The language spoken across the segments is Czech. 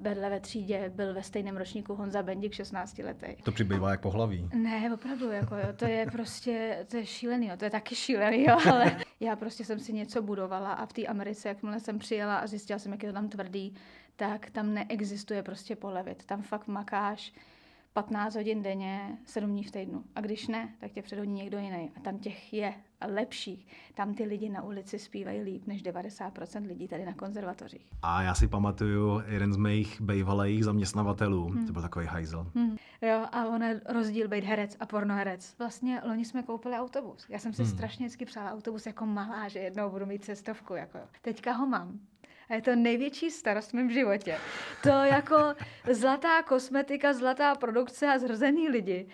vedle ve třídě byl ve stejném ročníku Honza Bendik, 16 letý. To přibývá jak pohlaví. Ne, opravdu, jako jo, to je prostě, to je šílený, jo, to je taky šílený, jo, ale já prostě jsem si něco budovala a v té Americe, jakmile jsem přijela a zjistila jsem, jak je to tam tvrdý, tak tam neexistuje prostě polevit. Tam fakt makáš 15 hodin denně, 7 dní v týdnu. A když ne, tak tě předhodí někdo jiný. A tam těch je lepších. Tam ty lidi na ulici zpívají líp než 90% lidí tady na konzervatořích. A já si pamatuju jeden z mých bývalých zaměstnavatelů. To byl takový hajzel. Jo, a on je rozdíl být herec a pornoherec. Vlastně loni jsme koupili autobus. Já jsem si strašně vždycky přála autobus jako malá, že jednou budu mít cestovku. Jako. Teďka ho mám. A je to největší starost v mém životě. To jako zlatá kosmetika, zlatá produkce a zhrzený lidi.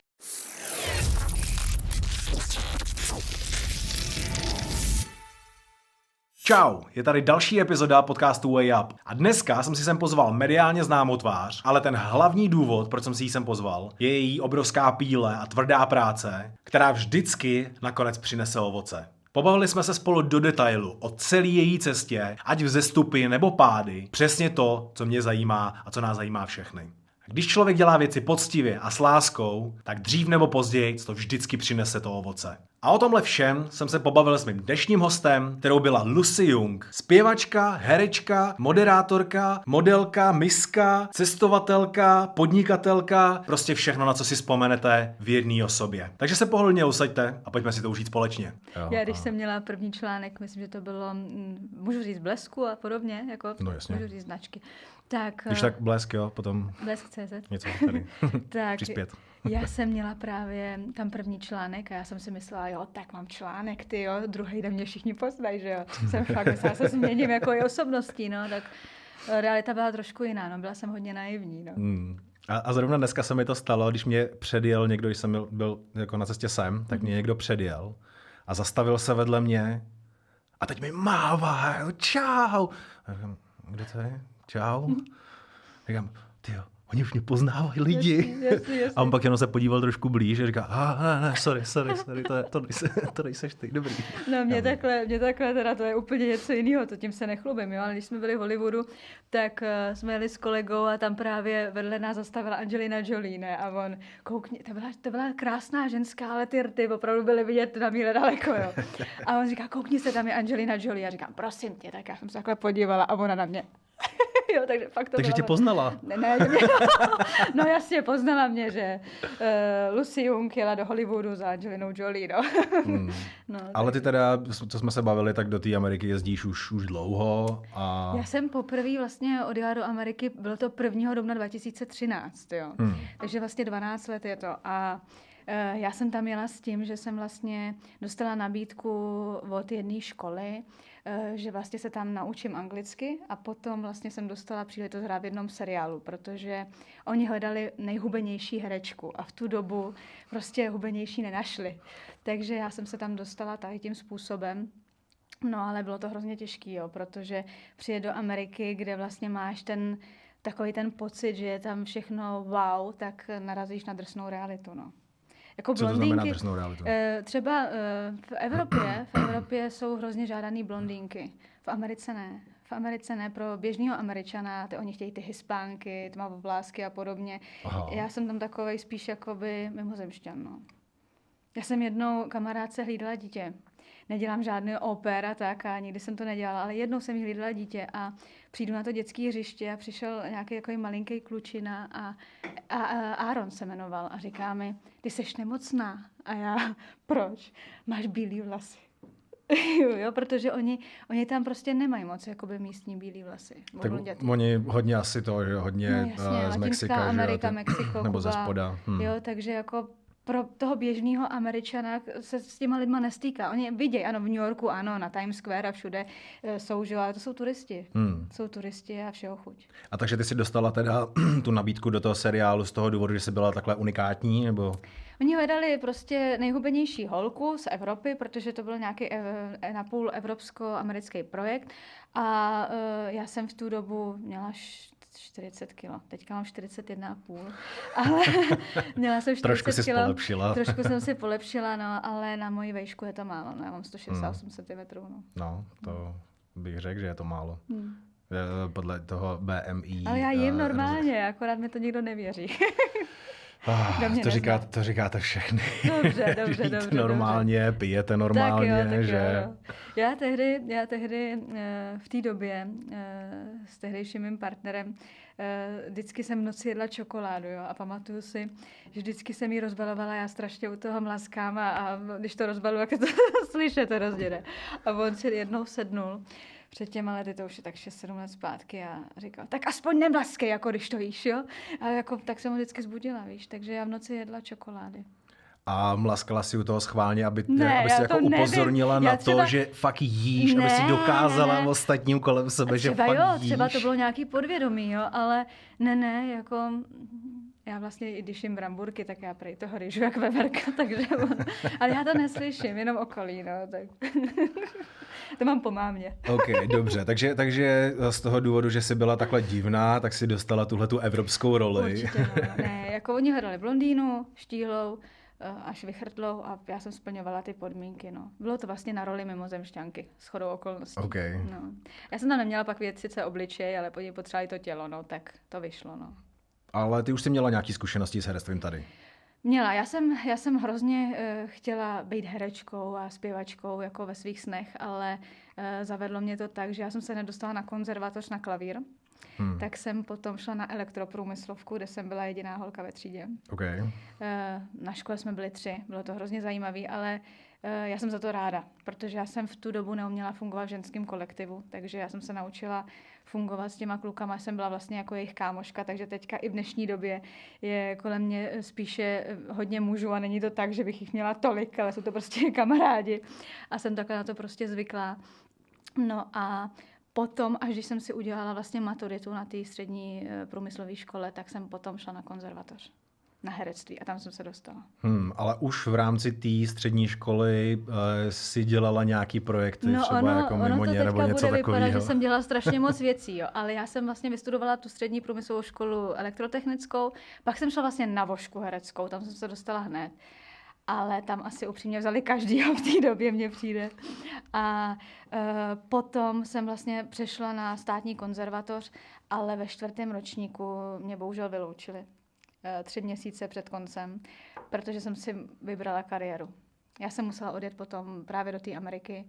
Čau, je tady další epizoda podcastu Way Up. A dneska jsem si sem pozval mediálně známou tvář, ale ten hlavní důvod, proč jsem si ji sem pozval, je její obrovská píle a tvrdá práce, která vždycky nakonec přinese ovoce. Pobavili jsme se spolu do detailu o celé její cestě, ať vzestupy nebo pády, přesně to, co mě zajímá a co nás zajímá všechny. Když člověk dělá věci poctivě a s láskou, tak dřív nebo později to vždycky přinese to ovoce. A o tomhle všem jsem se pobavil s mým dnešním hostem, kterou byla Lucy Jung. Zpěvačka, herečka, moderátorka, modelka, miska, cestovatelka, podnikatelka, prostě všechno, na co si vzpomenete v jedné osobě. Takže se pohodlně usaďte a pojďme si to užít společně. Já když jsem měla první článek, myslím, že to bylo, můžu říct Blesku a podobně, jako no, jasně. můžu říct značky. Tak, když tak Blesk, jo, potom Blesk.cz. Něco tady. Tak, přispět. Já jsem měla právě tam první článek a já jsem si myslela, jo, tak mám článek, ty jo, druhý den mě všichni poznají, že jo. Jsem fakt myslela, se změním jako i osobností, no, tak realita byla trošku jiná, no, byla jsem hodně naivní, no. A zrovna dneska se mi to stalo, když mě předjel někdo, když jsem byl jako na cestě sem, tak mě někdo předjel a zastavil se vedle mě a teď mi mává, čau. A říkám, kdo to je? Čau. Říkám, tyjo, oni už mě poznávají lidi. Jasně. A on pak jenom se podíval trošku blíž a říká, ne, sorry, to nejseš ty, dobrý. No mě takhle teda to je úplně něco jiného, to tím se nechlubím, jo, ale když jsme byli v Hollywoodu, tak jsme jeli s kolegou a tam právě vedle nás zastavila Angelina Jolie, ne, a on, koukni, to byla krásná ženská, ale ty rty opravdu byly vidět na míle daleko, jo. A on říká, koukni se, tam je Angelina Jolie, a říkám, prosím tě, tak já jsem se takhle podívala a ona na mě. Jo, takže fakt to takže tě poznala. Ne, no jasně, poznala mě, že Lucy Jung jela do Hollywoodu za Angelinou Jolie, no. No ale ty teda, co jsme se bavili, tak do té Ameriky jezdíš už dlouho. A... Já jsem poprvé vlastně odjela do Ameriky, bylo to 1. dubna 2013, jo. Takže vlastně 12 let je to. A já jsem tam jela s tím, že jsem vlastně dostala nabídku od jedné školy, že vlastně se tam naučím anglicky a potom vlastně jsem dostala příležitost hrát v jednom seriálu, protože oni hledali nejhubenější herečku a v tu dobu prostě hubenější nenašli. Takže já jsem se tam dostala tady tím způsobem. No ale bylo to hrozně těžký, jo, protože přijet do Ameriky, kde vlastně máš takový ten pocit, že je tam všechno wow, tak narazíš na drsnou realitu, no. Jako co to znamená drsnou realitu? Třeba v Evropě jsou hrozně žádaný blondýnky. V Americe ne. Pro běžného Američana, oni chtějí ty Hispánky, tmavovlásky a podobně. Aha. Já jsem tam takovej spíš jakoby mimozemšťan, no. Já jsem jednou kamarádce hlídala dítě. Nedělám žádný oper a tak a nikdy jsem to nedělala, ale jednou jsem jí hlídala dítě a přijdu na to dětské hřiště a přišel nějaký takový malinký klučina a Aaron se jmenoval a říká mi, ty seš nemocná. A já, proč? Máš bílý vlasy. Jo, protože oni tam prostě nemají moc jakoby místní bílý vlasy. Tak oni hodně asi to, že hodně no, jasně, z Mexika, Amerika, že Mexiko, nebo Kuba, ze spoda. Jo, takže jako pro toho běžného Američana se s těma lidma nestýká. Oni vidějí, ano, v New Yorku, ano, na Times Square a všude jsou, že, ale to jsou turisti. Jsou turisti a všeho chuť. A takže ty si dostala teda tu nabídku do toho seriálu z toho důvodu, že jsi byla takhle unikátní, nebo? Oni hledali prostě nejhubenější holku z Evropy, protože to byl nějaký napůl evropsko-americký projekt a já jsem v tu dobu měla 40 kilo. Teďka mám 41,5. Ale měla jsem 40 Trošku jsi polepšila. Trošku jsem si polepšila, no, ale na moji vejšku je to málo. No, já mám 168 cm. No, to bych řekl, že je to málo. podle toho BMI. Ale já jim normálně, akorát mi to nikdo nevěří. To říkáte všechny. Dobře. Normálně, pijete normálně, tak jo, že? No. Já tehdy v té době s tehdejším mým partnerem vždycky jsem v noci jedla čokoládu, jo, a pamatuju si, že vždycky jsem ji rozbalovala, já strašně u toho mlaskám a když to rozbalu, jak to slyšet hrozně, ne? A on si jednou sednul před těma lety, to už je tak 6-7 let zpátky, a říkal, tak aspoň nemlaskej, jako když to jíš, jo? A jako, tak jsem ho vždycky zbudila, víš, takže já v noci jedla čokolády. A mlaskala si u toho schválně, aby si jako upozornila na to, že fakt jíš, aby si dokázala ostatním kolem sebe, že fakt jíš. Třeba to bylo nějaký podvědomí, jo, ale jako já vlastně, i když jim bramburky, tak já prej toho ryžu jak veverka, takže ale já to neslyším, jenom okolí, no, tak to mám po mámě. OK, dobře, takže z toho důvodu, že jsi byla takhle divná, tak si dostala tuhletu evropskou roli. Určitě, no. Ne, jako oni hledali blondýnu, štíhlou, až vychrtlou, a já jsem splňovala ty podmínky, no. Bylo to vlastně na roli mimozemšťanky, shodou okolností. Okay. No. Já jsem tam neměla pak věc sice obličej, ale po něj potřebovali to tělo, no, tak to vyšlo, no. Ale ty už jsi měla nějaké zkušenosti s herectvím tady? Měla. Já jsem hrozně chtěla být herečkou a zpěvačkou jako ve svých snech, ale zavedlo mě to tak, že já jsem se nedostala na konzervatoř na klavír. Tak jsem potom šla na elektroprůmyslovku, kde jsem byla jediná holka ve třídě. Okay. Na škole jsme byli 3, bylo to hrozně zajímavé, ale já jsem za to ráda, protože já jsem v tu dobu neuměla fungovat v ženském kolektivu, takže já jsem se naučila fungovat s těma klukama, jsem byla vlastně jako jejich kámoška, takže teďka i v dnešní době je kolem mě spíše hodně mužů a není to tak, že bych jich měla tolik, ale jsou to prostě kamarádi a jsem takhle na to prostě zvyklá. No a potom, až když jsem si udělala vlastně maturitu na té střední průmyslové škole, tak jsem potom šla na konzervatoř, na herectví, a tam jsem se dostala. Ale už v rámci té střední školy si dělala nějaký projekty, třeba jako Mimoně nebo něco takového? Vypadá, že jsem dělala strašně moc věcí, jo. Ale já jsem vlastně vystudovala tu střední průmyslovou školu elektrotechnickou, pak jsem šla vlastně na vošku hereckou, tam jsem se dostala hned. Ale tam asi upřímně vzali každýho v té době, mně přijde. A potom jsem vlastně přešla na státní konzervatoř, ale ve 4. ročníku mě bohužel vyloučili 3 měsíce před koncem, protože jsem si vybrala kariéru. Já jsem musela odjet potom právě do té Ameriky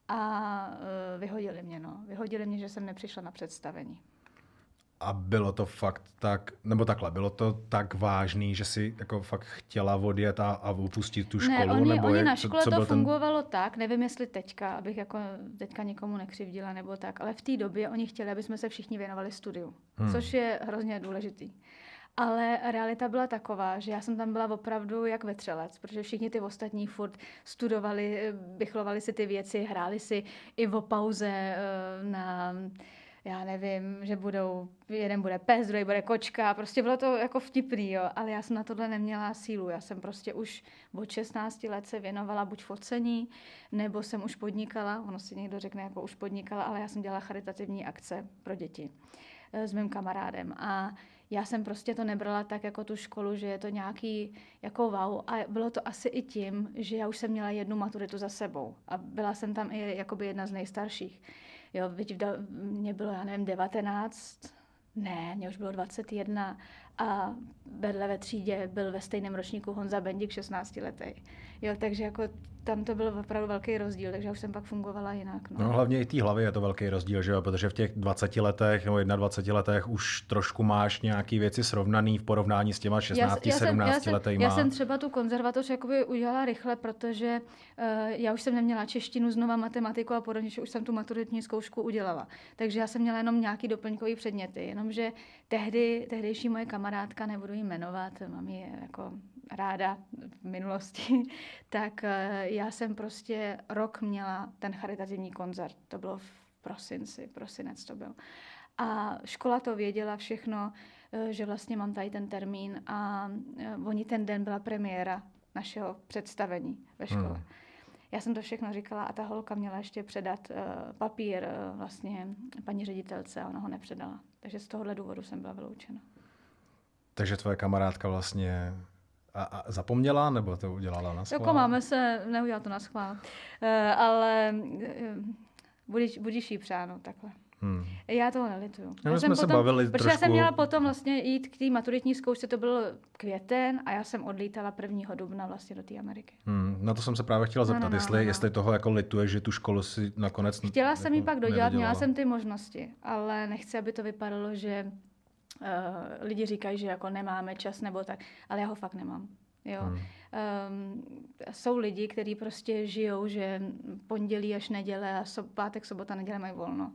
a vyhodili mě, no. Vyhodili mě, že jsem nepřišla na představení. A bylo to fakt tak, nebo takhle, bylo to tak vážný, že si jako fakt chtěla odjet a opustit tu školu? Ne, oni na škole to fungovalo tak, nevím jestli teďka, abych jako teďka nikomu nekřivdila nebo tak, ale v té době oni chtěli, aby jsme se všichni věnovali studiu, což je hrozně důležitý. Ale realita byla taková, že já jsem tam byla opravdu jak vetřelec, protože všichni ty ostatní furt studovali, bychlovali si ty věci, hráli si i o pauze na... Já nevím, že jeden bude pes, druhý bude kočka, prostě bylo to jako vtipný, jo, ale já jsem na tohle neměla sílu, já jsem prostě už od 16 let se věnovala buď focení, nebo jsem už podnikala, ono si někdo řekne jako už podnikala, ale já jsem dělala charitativní akce pro děti s mým kamarádem a já jsem prostě to nebrala tak jako tu školu, že je to nějaký jako wow, a bylo to asi i tím, že já už jsem měla 1 maturitu za sebou a byla jsem tam i jakoby jedna z nejstarších. Jo, mě bylo, já nevím, 19, ne, mě už bylo 21 a vedle ve třídě byl ve stejném ročníku Honza Bendik, 16 letý. Jo, takže jako tam to byl opravdu velký rozdíl, takže já už jsem pak fungovala jinak. No hlavně i té hlavy je to velký rozdíl, že jo, protože v těch 20 letech nebo 21 letech už trošku máš nějaký věci srovnaný v porovnání s těma 16, 17 letejma. Já jsem třeba tu konzervatoř jakoby udělala rychle, protože já už jsem neměla češtinu, znova matematiku a podobně, že už jsem tu maturitní zkoušku udělala. Takže já jsem měla jenom nějaký doplňkový předměty, jenomže tehdejší moje kamarádka, nebudu jí jmenovat, mám ji jako ráda v minulosti, tak já jsem prostě rok měla ten charitativní koncert. To bylo v prosinec to byl. A škola to věděla všechno, že vlastně mám tady ten termín a oni ten den byla premiéra našeho představení ve škole. Já jsem to všechno říkala a ta holka měla ještě předat papír vlastně paní ředitelce a ona ho nepředala. Takže z tohohle důvodu jsem byla vyloučena. Takže tvoje kamarádka vlastně a zapomněla, nebo to udělala na schvál? Jako máme se, neudělala to na schvál, ale budíš jí přáno, takhle. Já toho nelituju. My jsme se bavili protože trošku... já jsem měla potom vlastně jít k té maturitní zkoušce, to byl květen a já jsem odlítala 1. dubna vlastně do té Ameriky. Na to jsem se právě chtěla zeptat, jestli toho jako lituješ, že tu školu si nakonec chtěla jsem ji pak dodělat, měla jsem ty možnosti, ale nechci, aby to vypadalo, že lidi říkají, že jako nemáme čas nebo tak, ale já ho fakt nemám. Jo. Jsou lidi, kteří prostě žijou, že pondělí až neděle a pátek, sobota, neděle mají volno.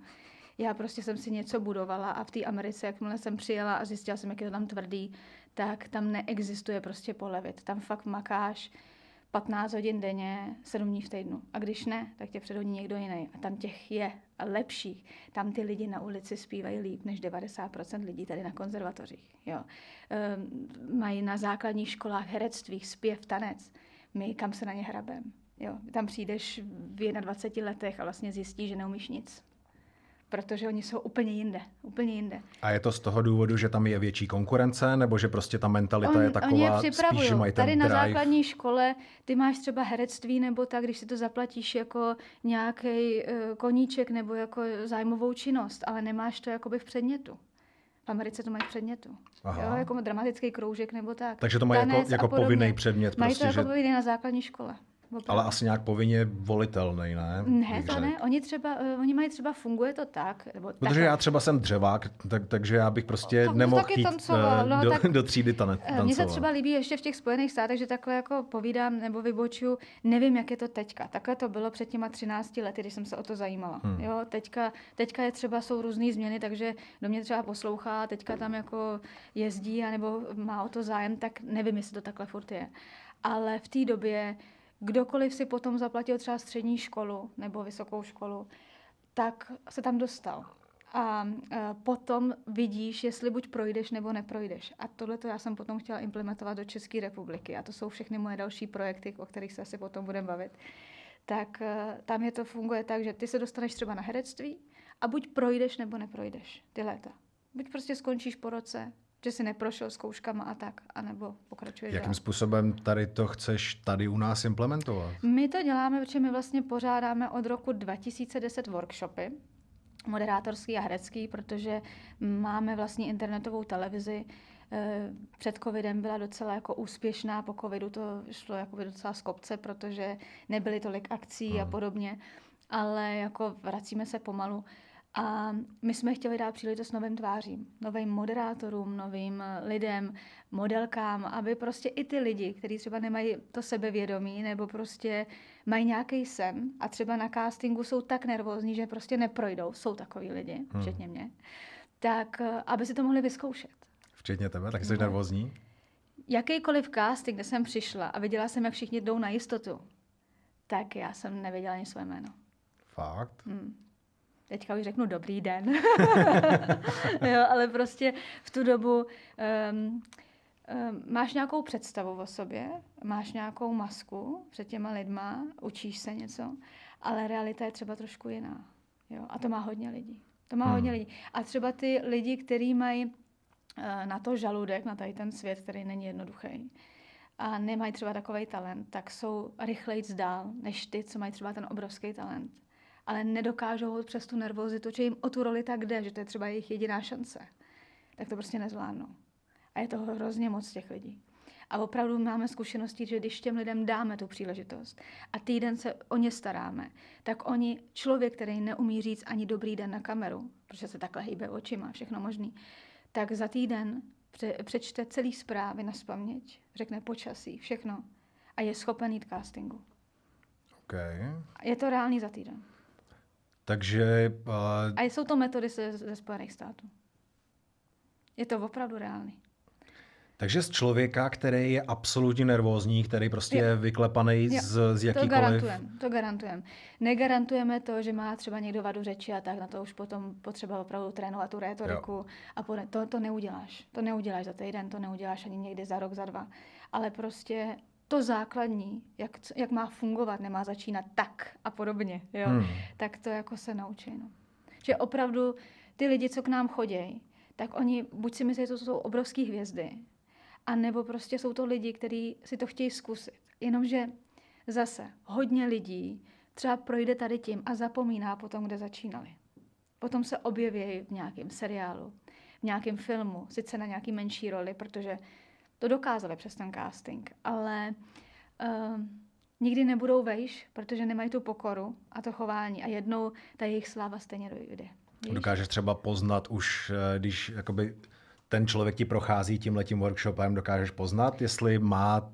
Já prostě jsem si něco budovala a v té Americe, jakmile jsem přijela a zjistila jsem, jak je to tam tvrdý, tak tam neexistuje prostě polevit. Tam fakt makáš 15 hodin denně, 7 dní v týdnu. A když ne, tak tě předhodí někdo jiný. A tam těch je lepších. Tam ty lidi na ulici zpívají líp než 90% lidí tady na konzervatořích. Jo. Mají na základních školách herectví, zpěv, tanec. My kam se na ně hrabem. Jo. Tam přijdeš v 21 letech a vlastně zjistíš, že neumíš nic. Protože oni jsou úplně jinde. A je to z toho důvodu, že tam je větší konkurence, nebo že prostě ta mentalita je taková, spíš, že mají ten tady drive? Na základní škole ty máš třeba herectví, nebo tak, když si to zaplatíš jako nějaký koníček, nebo jako zájmovou činnost, ale nemáš to jakoby v předmětu. V Americe to mají v předmětu. Jo, jako dramatický kroužek, nebo tak. Takže to mají jako povinný předmět. Mají prostě, to jako povinný na základní škole. Ale asi nějak povinně volitelný, ne? Ne, to ne. Oni mají třeba, funguje to tak. Protože já třeba jsem dřevák, takže já bych prostě nemohl jít do třídy tancovat. Mně se třeba líbí ještě v těch Spojených státech, že takhle jako povídám nebo vybočuju, nevím, jak je to teďka. Takhle to bylo před těma 13 lety, když jsem se o to zajímala. Jo, teďka je třeba jsou různý změny, takže do mě třeba poslouchá, teďka tam jako jezdí anebo má o to zájem, tak nevím, jestli to takhle furt je. Ale v té době kdokoliv si potom zaplatil třeba střední školu nebo vysokou školu, tak se tam dostal. A potom vidíš, jestli buď projdeš nebo neprojdeš. A tohleto já jsem potom chtěla implementovat do České republiky. A to jsou všechny moje další projekty, o kterých se asi potom budeme bavit. Tak tam je to funguje tak, že ty se dostaneš třeba na herectví a buď projdeš nebo neprojdeš ty léta. Buď prostě skončíš po roce, že si neprošel zkouškama a tak, anebo pokračuješ. Jakým způsobem tady to chceš tady u nás implementovat? My to děláme, protože my vlastně pořádáme od roku 2010 workshopy, moderátorský a herecký, protože máme vlastně internetovou televizi. Před covidem byla docela jako úspěšná, po covidu to šlo jako docela z kopce, protože nebyly tolik akcí a podobně, ale jako vracíme se pomalu. A my jsme chtěli dát příležitost novým tvářím, novým moderátorům, novým lidem, modelkám, aby prostě i ty lidi, kteří třeba nemají to sebevědomí nebo prostě mají nějaký sen a třeba na castingu jsou tak nervózní, že prostě neprojdou, jsou takový lidi, včetně mě, tak aby si to mohli vyzkoušet. Včetně tebe, tak jsi nervózní? Jakýkoliv casting, kde jsem přišla a viděla jsem, jak všichni jdou na jistotu, tak já jsem nevěděla ani své jméno. Fakt? Teďka už řeknu dobrý den. Jo, ale prostě v tu dobu máš nějakou představu o sobě, máš nějakou masku před těma lidma, učíš se něco, ale realita je třeba trošku jiná. Jo, a to má hodně lidí. A třeba ty lidi, kteří mají na to žaludek, na tady ten svět, který není jednoduchý, a nemají třeba takovej talent, tak jsou rychlejc dál, než ty, co mají třeba ten obrovský talent. Ale nedokážou ho přes tu nervozitu, že jim o tu roli tak jde, že to je třeba jejich jediná šance, tak to prostě nezvládnou. A je toho hrozně moc těch lidí. A opravdu máme zkušenosti, že když těm lidem dáme tu příležitost a týden se o ně staráme, tak oni, člověk, který neumí říct ani dobrý den na kameru, protože se takhle hýbe očima, všechno možný, tak za týden přečte celý zprávy nazpaměť, řekne počasí, všechno a je schopen jít castingu. Okay. Je to reálný za týden. Takže... A jsou to metody ze Spojených států. Je to opravdu reálný. Takže z člověka, který je absolutně nervózní, který prostě je vyklepaný z jakýkoliv... To garantujeme. Negarantujeme to, že má třeba někdo vadu řeči a tak, na to už potom potřeba opravdu trénovat tu rétoriku. A to neuděláš. To neuděláš za týden, to neuděláš ani někdy za rok, za 2. Ale prostě to základní, jak má fungovat, nemá začínat tak a podobně, jo? Tak to jako se naučí. No. Že opravdu ty lidi, co k nám chodí, tak oni buď si myslí, že to jsou obrovský hvězdy, a nebo prostě jsou to lidi, kteří si to chtějí zkusit. Jenomže zase hodně lidí třeba projde tady tím a zapomíná potom, kde začínali. Potom se objeví v nějakém seriálu, v nějakém filmu, sice na nějaký menší roli, protože to dokázali přes ten casting, ale nikdy nebudou vejš, protože nemají tu pokoru a to chování a jednou ta jejich sláva stejně dojde. Dokážeš třeba poznat už, když jakoby ten člověk ti prochází tímhletím workshopem, dokážeš poznat, jestli má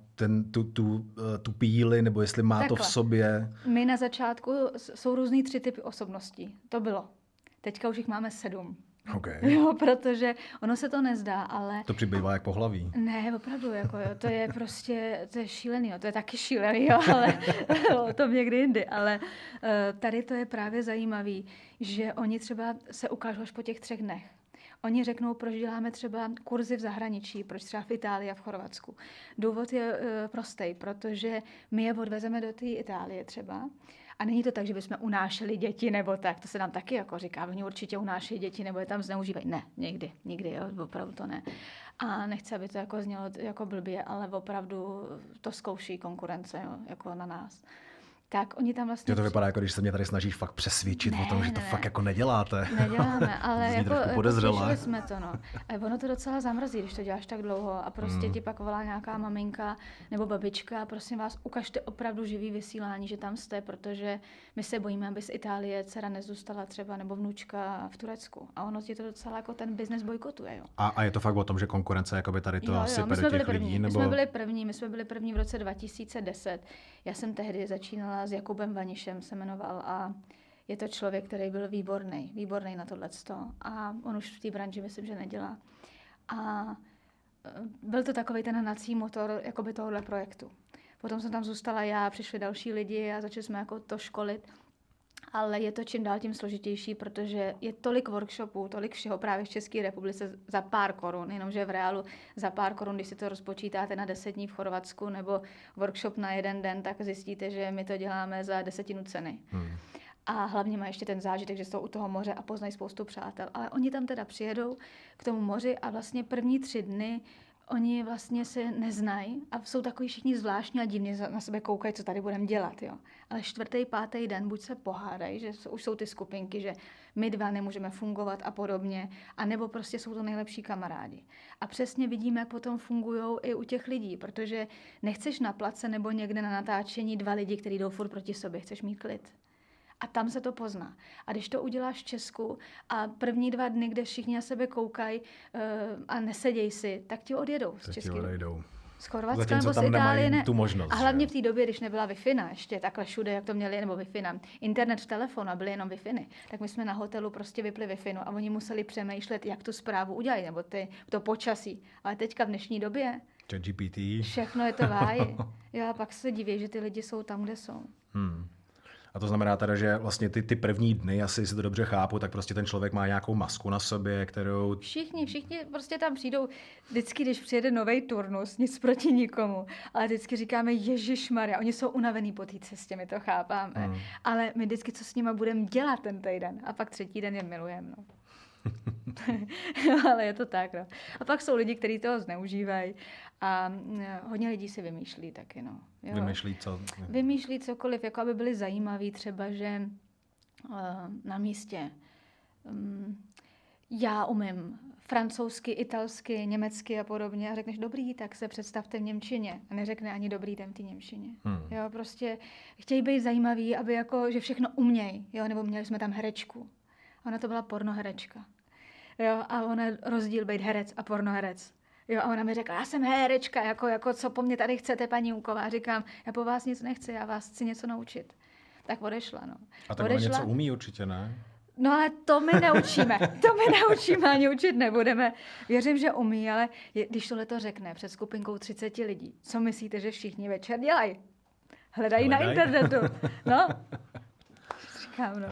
tu píli, nebo jestli má to v sobě? My na začátku jsou různý 3 typy osobností. To bylo. Teďka už jich máme 7. Okay. Jo, protože ono se to nezdá, ale... To přibývá jak pohlaví. Ne, opravdu, jako jo, to je prostě, to je šílený, jo, to je taky šílený, jo, ale o tom někdy jindy, ale tady to je právě zajímavý, že oni třeba se ukážou až po těch 3 dnech. Oni řeknou, proč děláme třeba kurzy v zahraničí, proč třeba v Itálii a v Chorvatsku. Důvod je prostý, protože my je odvezeme do té Itálie třeba. A není to tak, že bychom unášeli děti nebo tak. To se nám taky jako říká, oni určitě unášejí děti nebo je tam zneužívají. Ne, nikdy, jo, opravdu to ne. A nechci, aby to jako znělo jako blbě, ale opravdu to zkouší konkurence, jo, jako na nás. Tak oni tam vlastně... To vypadá, jako když se mě tady snažíš fakt přesvědčit o tom, že to fakt jako neděláte. Neděláme, ale jako podezřelé. jsme to, no. Ono to docela zamrzí, když to děláš tak dlouho a prostě ti pak volá nějaká maminka nebo babička, prosím vás, ukažte opravdu živý vysílání, že tam jste, protože my se bojíme, aby z Itálie dcera nezůstala třeba nebo vnučka v Turecku. A ono ti to docela jako ten biznes bojkotuje, jo. A je to fakt o tom, že konkurence jakoby tady to sype do těch lidí? Nebo... My jsme byli první v roce 2010. Já jsem tehdy začínala s Jakubem Vanišem, se jmenoval, a je to člověk, který byl výborný na tohleto. A on už v té branži myslím, že nedělá. A byl to takový ten hnací motor jakoby tohohle projektu. Potom jsem tam zůstala já, přišli další lidi a začali jsme jako to školit. Ale je to čím dál tím složitější, protože je tolik workshopů, tolik všeho právě v České republice za pár korun, jenomže v reálu za pár korun, když si to rozpočítáte na 10 dní v Chorvatsku nebo workshop na 1 den, tak zjistíte, že my to děláme za 10 ceny. A hlavně má ještě ten zážitek, že jsou u toho moře a poznají spoustu přátel. Ale oni tam teda přijedou k tomu moři a vlastně první 3 dny oni vlastně se neznají a jsou takový všichni zvláštní a divně na sebe koukají, co tady budeme dělat. Jo. Ale 4., 5. den buď se pohádají, že už jsou ty skupinky, že my 2 nemůžeme fungovat a podobně, anebo prostě jsou to nejlepší kamarádi. A přesně vidíme, jak potom fungují i u těch lidí, protože nechceš na place nebo někde na natáčení 2 lidi, kteří jdou furt proti sobě, chceš mít klid. A tam se to pozná. A když to uděláš v Česku a první 2 dny, kde všichni na sebe koukají a neseděj si, tak ti odjedou z Česky. Z Chorvatska nebo z Itálie ne. Tu možnost, a hlavně v té době, když nebyla Wi-Fi, ještě takhle všude, jak to měli, nebo Wi-Fi, internet v telefonu a byly jenom Wi-Fi, tak my jsme na hotelu prostě vypli Wi-Fi a oni museli přemýšlet, jak tu zprávu udělají, nebo to počasí. Ale teďka v dnešní době ChatGPT. Všechno je to váji. Jo, a pak se diví, že ty lidi jsou tam, kde jsou. A to znamená teda, že vlastně ty první dny, asi si to dobře chápu, tak prostě ten člověk má nějakou masku na sobě, kterou... Všichni prostě tam přijdou, vždycky, když přijede novej turnus, nic proti nikomu, ale vždycky říkáme, ježišmarja, oni jsou unavený po té cestě, my to chápáme, ale my vždycky, co s nima budeme dělat ten týden, a pak 3. den je milujeme, no. Ale je to tak, no. A pak jsou lidi, kteří toho zneužívají a hodně lidí si vymýšlí taky, no. Jo. Vymýšlí co? Vymýšlí cokoliv, jako aby byli zajímaví, třeba, že na místě já umím francouzsky, italsky, německy a podobně a řekneš dobrý, tak se představte v němčině a neřekne ani dobrý den v té němčině. Jo, prostě chtějí být zajímaví, aby jako, že všechno umějí, jo, nebo měli jsme tam herečku. Ona to byla pornoherečka. Jo, a ona rozdíl být herec a pornoherec. Jo, a ona mi řekla, já jsem herečka, jako co po mně tady chcete, paní Úková. Říkám, já po vás nic nechci, já vás chci něco naučit. Tak odešla, no. A tak ona něco umí určitě, ne? No ale to my neučíme. Ani učit nebudeme. Věřím, že umí, ale když tohle to řekne před skupinkou 30 lidí, co myslíte, že všichni večer dělají? Hledají na internetu. No. Říkám, no.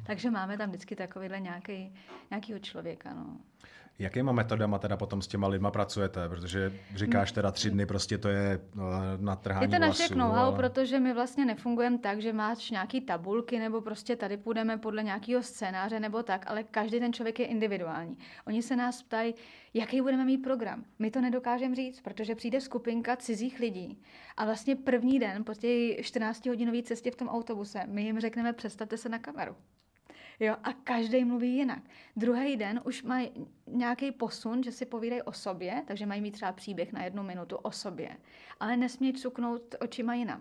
Takže máme tam vždycky takovýhle nějakýho člověka, no. Jakýma metodama teda potom s těma lidma pracujete? Protože říkáš teda 3 dny, prostě to je na trhání vlasů. Je to naše know-how, ale... protože my vlastně nefungujeme tak, že máš nějaký tabulky, nebo prostě tady půjdeme podle nějakého scénáře nebo tak, ale každý ten člověk je individuální. Oni se nás ptají, jaký budeme mít program. My to nedokážeme říct, protože přijde skupinka cizích lidí a vlastně první den po té 14-hodinové cestě v tom autobuse my jim řekneme, představte se na kameru. Jo, a každý mluví jinak. Druhý den už mají nějaký posun, že si povídají o sobě, takže mají mít třeba příběh na 1 minutu o sobě, ale nesmějí cuknout očima jinam.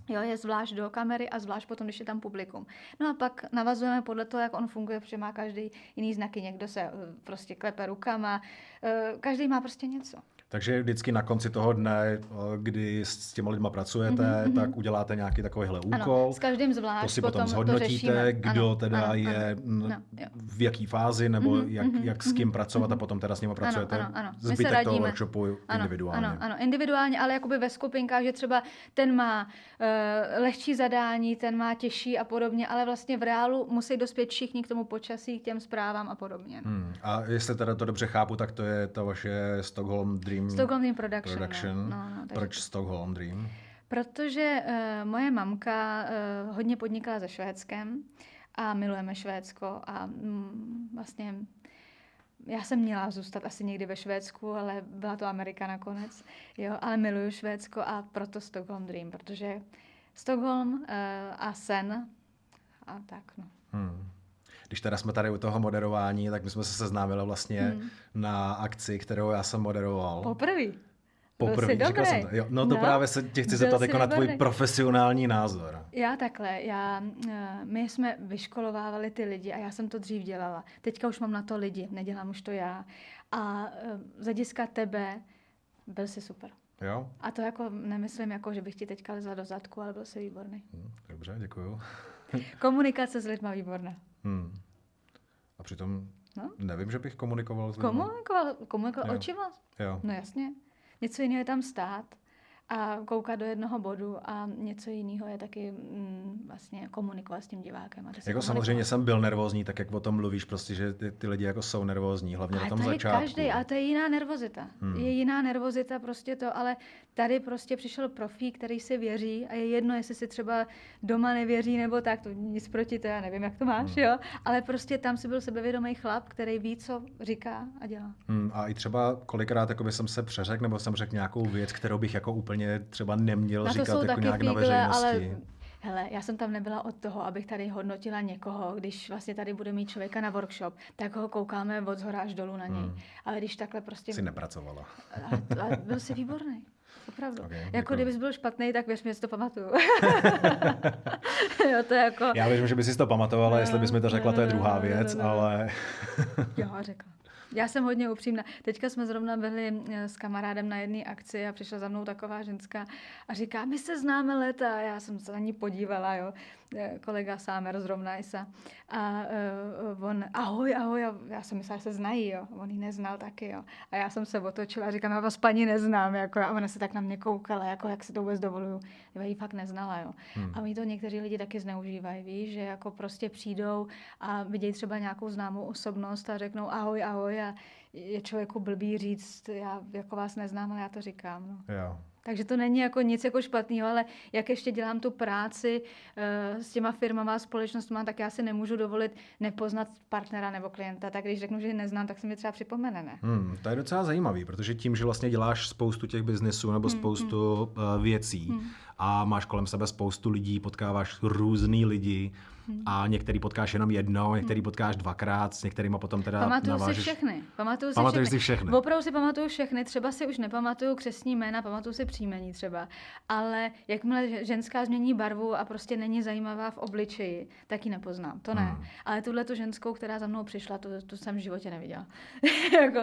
Jo, je zvlášť do kamery a zvlášť potom, když je tam publikum. No a pak navazujeme podle toho, jak on funguje, protože má každý jiný znaky. Někdo se prostě klepe rukama, každý má prostě něco. Takže vždycky na konci toho dne, kdy s těma lidma pracujete, tak uděláte nějaký takovýhle úkol. Ano, s každým zvlášť. To si potom zhodnotíte, kdo teda je v jaký fázi, nebo jak s kým pracovat a potom teda s nimi pracujete. Ano. Zbytek toho workshopu individuálně. Ano, individuálně, ale jakoby ve skupinkách, že třeba ten má lehčí zadání, ten má těžší a podobně, ale vlastně v reálu musí dospět všichni k tomu počasí, k těm zprávám a podobně. A jestli teda to dobře chápu, tak to je ta vaše Stockholm Dream Production. No, Proč Stockholm Dream? Protože moje mamka hodně podnikala se Švédskem a milujeme Švédsko a vlastně já jsem měla zůstat asi někdy ve Švédsku, ale byla to Amerika nakonec. Jo, ale miluju Švédsko a proto Stockholm Dream, protože Stockholm a sen a tak, no. Když teda jsme tady u toho moderování, tak my jsme se seznámili vlastně na akci, kterou já jsem moderoval. Poprvé, říkal jsem to. Jo, no to právě se tě chci zeptat jako na tvůj profesionální názor. Já takhle, my jsme vyškolovávali ty lidi a já jsem to dřív dělala. Teďka už mám na to lidi, nedělám už to já. A z hlediska tebe byl jsi super. Jo? A to jako nemyslím, jako, že bych ti teďka lezla do zadku, ale byl jsi výborný. Dobře, děkuju. Komunikace s lidma výborná. A přitom nevím, že bych komunikoval s lidmi. Komunikoval očima? Jo. No jasně. Něco jiného je tam stát a koukat do jednoho bodu a něco jiného je taky vlastně komunikovat s tím divákem. Jako samozřejmě jsem byl nervózní, tak jak o tom mluvíš, prostě, že ty lidi jako jsou nervózní, hlavně na tom začátku. Každý, a to je jiná nervozita. Je jiná nervozita prostě to, ale tady prostě přišel profík, který si věří a je jedno, jestli si třeba doma nevěří nebo tak, to nic proti to, já nevím, jak to máš, jo, ale prostě tam si byl sebevědomý chlap, který ví, co říká a dělá. A i třeba kolikrát jako by jsem se přeřekl, nebo jsem řekl nějakou věc, kterou bych jako úplně třeba neměl říkat jako nějak na veřejnosti. Ale hele, já jsem tam nebyla od toho, abych tady hodnotila někoho, když vlastně tady bude mít člověka na workshop, tak ho koukáme od zhora až dolů na něj. Ale když takhle prostě... Jsi nepracovala. Ale byl jsi výborný. Opravdu. Okay, jako kdybys byl špatný, tak věř mi, že to pamatuju. Jo, to je jako... Já věřím, že bys si to pamatovala, jestli bys mi to řekla, to je druhá věc, ale... Jo, řekla. Já jsem hodně upřímná. Teďka jsme zrovna byli s kamarádem na jedné akci a přišla za mnou taková ženská a říká, my se známe léta. Já jsem se na ní podívala, jo. Kolega Sámer zrovna Isa. A on, ahoj, já jsem myslela, že se znají, jo. On ji neznal taky, jo. A já jsem se otočila a říkám, já vás paní neznám, jako. A ona se tak na mě koukala, jako jak si to vůbec dovoluju. Já ji fakt neznala, jo. A oni to někteří lidi taky zneužívají, víš, že jako prostě přijdou a vidějí třeba nějakou známou osobnost a řeknou ahoj a je člověku blbý říct, já jako vás neznám, ale já to říkám, no. Jo. Takže to není jako nic jako špatného, ale jak ještě dělám tu práci s těma firmama a společnostma, tak já si nemůžu dovolit nepoznat partnera nebo klienta. Tak když řeknu, že neznám, tak se mi třeba připomene, ne? To je docela zajímavý, protože tím, že vlastně děláš spoustu těch biznesů nebo spoustu věcí a máš kolem sebe spoustu lidí, potkáváš různý lidi a některý potkáš jenom jednou, některý potkáš dvakrát, s některýma potom teda Pamatuju si všechny. Pamatuješ si všechny. Opravdu si pamatuju všechny, třeba si už nepamatuju křestní jména, pamatuju si příjmení třeba, ale jakmile ženská změní barvu a prostě není zajímavá v obličeji, tak ji nepoznám, to ne. Ale tuhle tu ženskou, která za mnou přišla, tu jsem v životě neviděla. Jako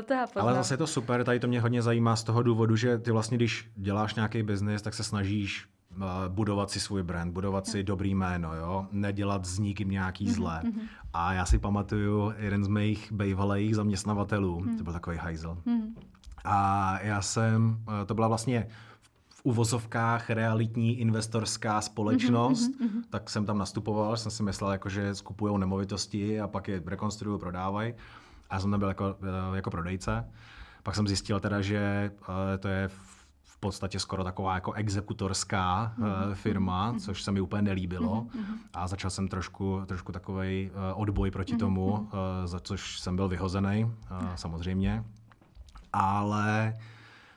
to já poznám. Ale zase je to super, tady to mě hodně zajímá z toho důvodu, že ty vlastně, když děláš nějaký biznis, tak se snažíš budovat si svůj brand, budovat si dobrý jméno, jo? Nedělat s nikým nějaký zlé. A já si pamatuju jeden z mých bývalých zaměstnavatelů, to byl takový hajzl. A to byla vlastně v uvozovkách realitní investorská společnost, tak jsem tam nastupoval, jsem si myslel, jako, že skupujou nemovitosti a pak je rekonstruují, prodávají. A já jsem tam byl jako prodejce. Pak jsem zjistil teda, že to je v podstatě skoro taková jako exekutorská firma, což se mi úplně nelíbilo. A začal jsem trošku takovej odboj proti tomu, za což jsem byl vyhozený, samozřejmě. Ale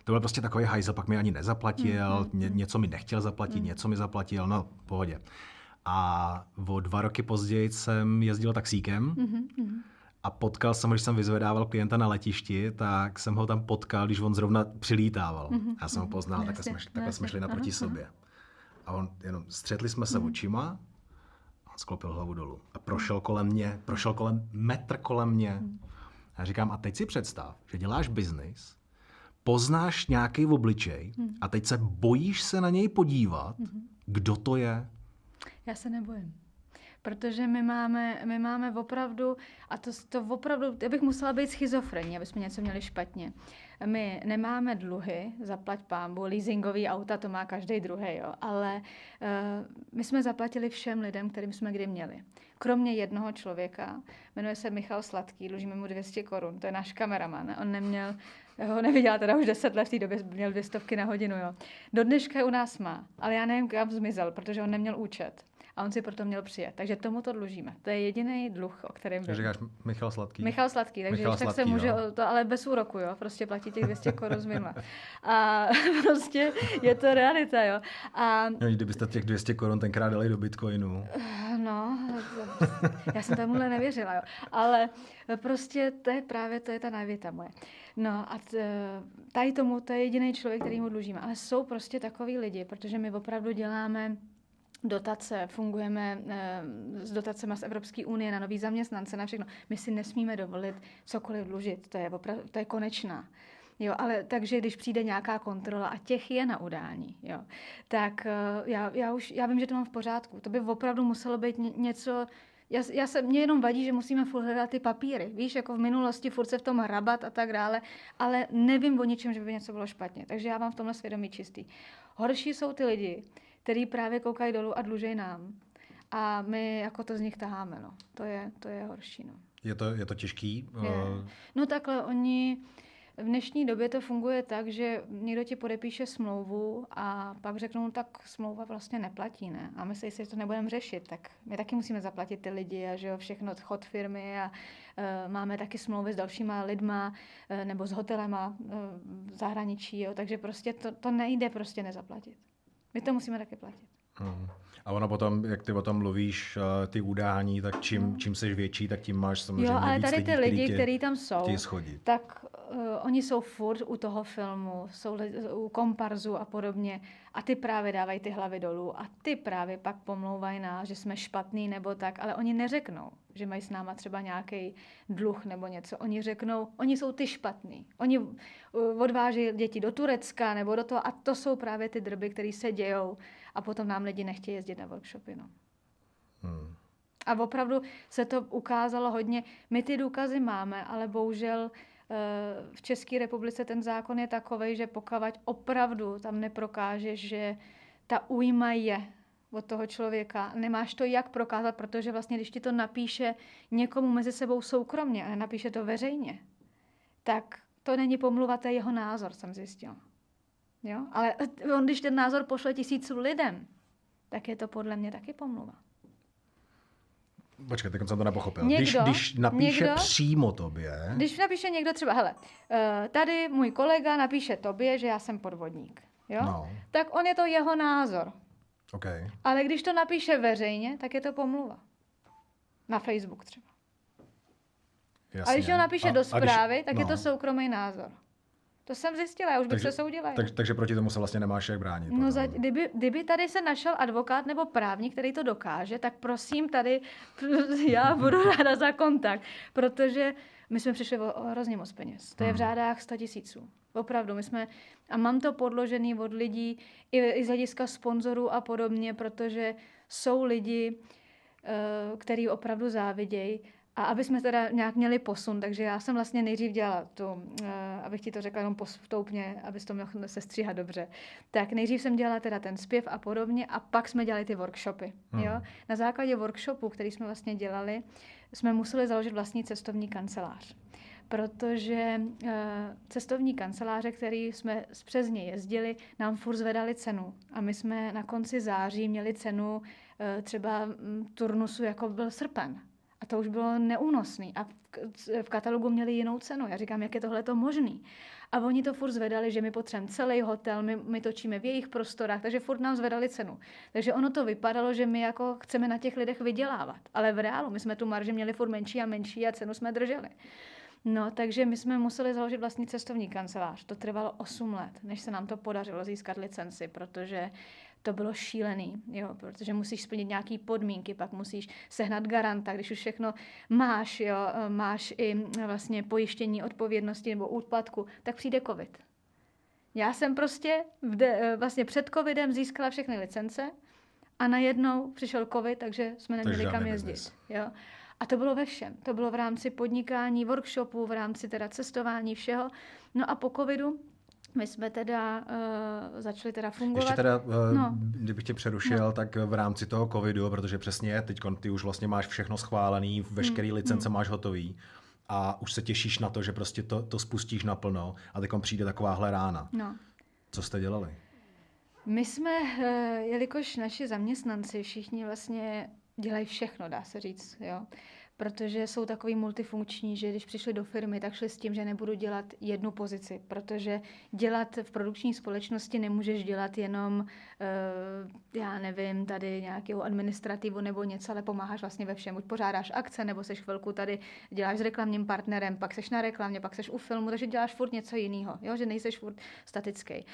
to byl prostě takový hajzl, pak mi ani nezaplatil, něco mi nechtěl zaplatit, něco mi zaplatil, no v pohodě. A o 2 roky později jsem jezdil taxíkem a potkal jsem, když jsem vyzvedával klienta na letišti, tak jsem ho tam potkal, když on zrovna přilítával. Já jsem ho poznal, takhle jsme šli naproti sobě. A on jenom střetli jsme se očima a sklopil hlavu dolů. A prošel metr kolem mě. A já říkám, a teď si představ, že děláš biznis, poznáš nějaký obličej a teď se bojíš se na něj podívat, kdo to je. Já se nebojím. Protože my máme opravdu, a to opravdu, já bych musela být schizofrenní, aby jsme něco měli špatně. My nemáme dluhy, zaplať pánbu, leasingový auta, to má každý druhý, jo, ale my jsme zaplatili všem lidem, kterým jsme kdy měli. Kromě jednoho člověka, jmenuje se Michal Sladký, dlužíme mu 200 korun, to je náš kameraman, on neměl, ho neviděla teda už 10 let, v té době měl 200 na hodinu, jo. Do dneška u nás má, ale já nevím, kam zmizel, protože on neměl účet. A on si proto měl přijet. Takže tomu to dlužíme. To je jediný dluh, o kterém vím. Říkáš Michal Sladký? Michal Sladký, takže Michal tak Sladký, se může, to, ale bez úroku, jo. Prostě platí těch 200 korun z minula. A prostě je to realita, jo. A no, kdybyste těch 200 korun tenkrát dali do Bitcoinu. No, já jsem tomuhle nevěřila, jo. Ale prostě to je ta navěta moje. No a tady tomu, to je jediný člověk, který mu dlužíme. Ale jsou prostě takový lidi, protože my opravdu děláme dotace, fungujeme s dotacemi z Evropské unie na nový zaměstnance, na všechno. My si nesmíme dovolit cokoliv dlužit, to je konečná. Jo, ale takže když přijde nějaká kontrola a těch je na udání, jo, tak já vím, že to mám v pořádku. To by opravdu muselo být něco. Mě jenom vadí, že musíme furt hledat ty papíry. Víš, jako v minulosti furt se v tom hrabat a tak dále, ale nevím o ničem, že by něco bylo špatně. Takže já mám v tomhle svědomí čistý. Horší jsou ty lidi, který právě koukají dolů a dlužej nám. A my jako to z nich taháme, no. To je horší, no. Je to těžký? No takhle, oni v dnešní době to funguje tak, že někdo ti podepíše smlouvu a pak řeknou, tak smlouva vlastně neplatí, ne? A my se jistě, že to nebudeme řešit, tak my taky musíme zaplatit ty lidi a že jo, všechno, chod firmy a máme taky smlouvy s dalšíma lidma nebo s hotelema v zahraničí, jo, takže prostě to nejde prostě nezaplatit. My to musíme taky platit. A ono potom, jak ty o tom mluvíš, ty udání, tak čím seš větší, tak tím máš samozřejmě víc lidí. Jo, ale tady ty lidi, kteří tam jsou, schodit. tak oni jsou furt u toho filmu, jsou u komparzu a podobně a ty právě dávají ty hlavy dolů a ty právě pak pomlouvají nás, že jsme špatný nebo tak, ale oni neřeknou, že mají s náma třeba nějaký dluh nebo něco. Oni řeknou, oni jsou ty špatný. Oni odváží děti do Turecka nebo do toho a to jsou právě ty drby, které se dějou a potom nám lidi nechtějí jezdit na workshopy, no. A opravdu se to ukázalo hodně. My ty důkazy máme, ale bohužel v České republice ten zákon je takovej, že pokud opravdu tam neprokážeš, že ta újma je od toho člověka, nemáš to jak prokázat, protože vlastně, když ti to napíše někomu mezi sebou soukromně a napíše to veřejně, tak to není pomluva, to je jeho názor, jsem zjistil. Jo? Ale on, když ten názor pošle 1000 lidem, tak je to podle mě taky pomluva. Počkej, teď jsem to nepochopil. Když napíše přímo tobě... Když napíše někdo třeba, hele, tady můj kolega napíše tobě, že já jsem podvodník, jo? No. Tak on je to jeho názor. Okay. Ale když to napíše veřejně, tak je to pomluva. Na Facebook třeba. Jasně. A když to napíše do zprávy, tak je to soukromý názor. To jsem zjistila, já už bych se soudila. Takže proti tomu se vlastně nemáš jak bránit. No, kdyby tady se našel advokát nebo právník, který to dokáže, tak prosím tady, já budu ráda za kontakt, protože my jsme přišli o hrozně moc peněz. To je v řádách 100 000. Opravdu, a mám to podložený od lidí, i z hlediska sponzorů a podobně, protože jsou lidi, kteří opravdu závidějí. A aby jsme teda nějak měli posun, takže já jsem vlastně nejdřív dělala abych ti to řekla jenom postupně, abys to mohl se stříhat dobře. Tak nejdřív jsem dělala teda ten zpěv a podobně a pak jsme dělali ty workshopy. Jo? Na základě workshopu, který jsme vlastně dělali, jsme museli založit vlastní cestovní kancelář. Protože cestovní kanceláře, který jsme přes ně jezdili, nám furt zvedali cenu. A my jsme na konci září měli cenu třeba turnusu, jako byl srpen. A to už bylo neúnosný. A v katalogu měli jinou cenu. Já říkám, jak je tohleto možný. A oni to furt zvedali, že my potřebujeme celý hotel, my točíme v jejich prostorách, takže furt nám zvedali cenu. Takže ono to vypadalo, že my jako chceme na těch lidech vydělávat. Ale v reálu my jsme tu marži měli furt menší a cenu jsme drželi. No, takže my jsme museli založit vlastní cestovní kancelář. To trvalo 8 let, než se nám to podařilo získat licenci, protože to bylo šílený, jo, protože musíš splnit nějaké podmínky, pak musíš sehnat garanta, když už všechno máš, jo, máš i vlastně pojištění odpovědnosti nebo úpadku, tak přijde covid. Já jsem prostě vlastně před covidem získala všechny licence a najednou přišel covid, takže jsme neměli kam jezdit. Jo. A to bylo ve všem. To bylo v rámci podnikání, workshopů, v rámci teda cestování, všeho. No a po covidu my jsme teda začali teda fungovat. Ještě teda, kdybych tě přerušil, tak v rámci toho covidu, protože přesně teď ty už vlastně máš všechno schválený, veškerý licence máš hotový a už se těšíš na to, že prostě to spustíš naplno a teď přijde takováhle rána. No. Co jste dělali? My jsme, jelikož naši zaměstnanci všichni vlastně dělají všechno, dá se říct, jo. Protože jsou takový multifunkční, že když přišli do firmy, tak šli s tím, že nebudu dělat jednu pozici, protože dělat v produkční společnosti nemůžeš dělat jenom, já nevím, tady nějakou administrativu nebo něco, ale pomáháš vlastně ve všem. Buď pořádáš akce, nebo seš chvilku tady, děláš s reklamním partnerem, pak seš na reklamě, pak seš u filmu, takže děláš furt něco jiného, jo, že nejseš furt statický.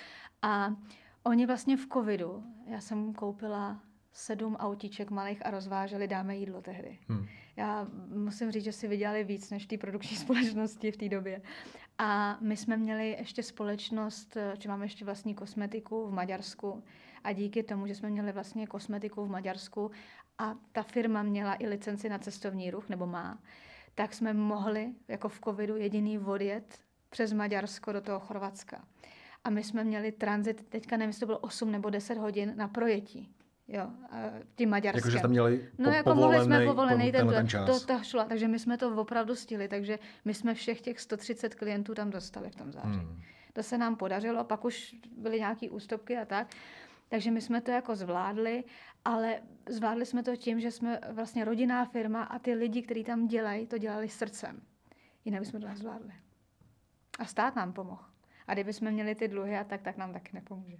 A oni vlastně v covidu, já jsem koupila 7 autíček malých a rozváželi, dáme jídlo tehdy. Já musím říct, že si vydělali víc než v té produkční společnosti v té době. A my jsme měli ještě společnost, že máme ještě vlastní kosmetiku v Maďarsku a díky tomu, že jsme měli vlastně kosmetiku v Maďarsku a ta firma měla i licenci na cestovní ruch, nebo má, tak jsme mohli jako v covidu jediný odjet přes Maďarsko do toho Chorvatska. A my jsme měli tranzit, teďka nevím, jestli to bylo 8 nebo 10 hodin na projetí. Jo, tím maďarském. Jakože jste měli povolený ten čas. To šlo, takže my jsme to opravdu stihli, takže my jsme všech těch 130 klientů tam dostali v tom září. To se nám podařilo, pak už byly nějaký ústupky a tak, takže my jsme to jako zvládli, ale zvládli jsme to tím, že jsme vlastně rodinná firma a ty lidi, kteří tam dělají, to dělali srdcem. Jinak bychom to nezvládli. A stát nám pomohl. A kdybychom měli ty dluhy a tak nám taky nepomůže.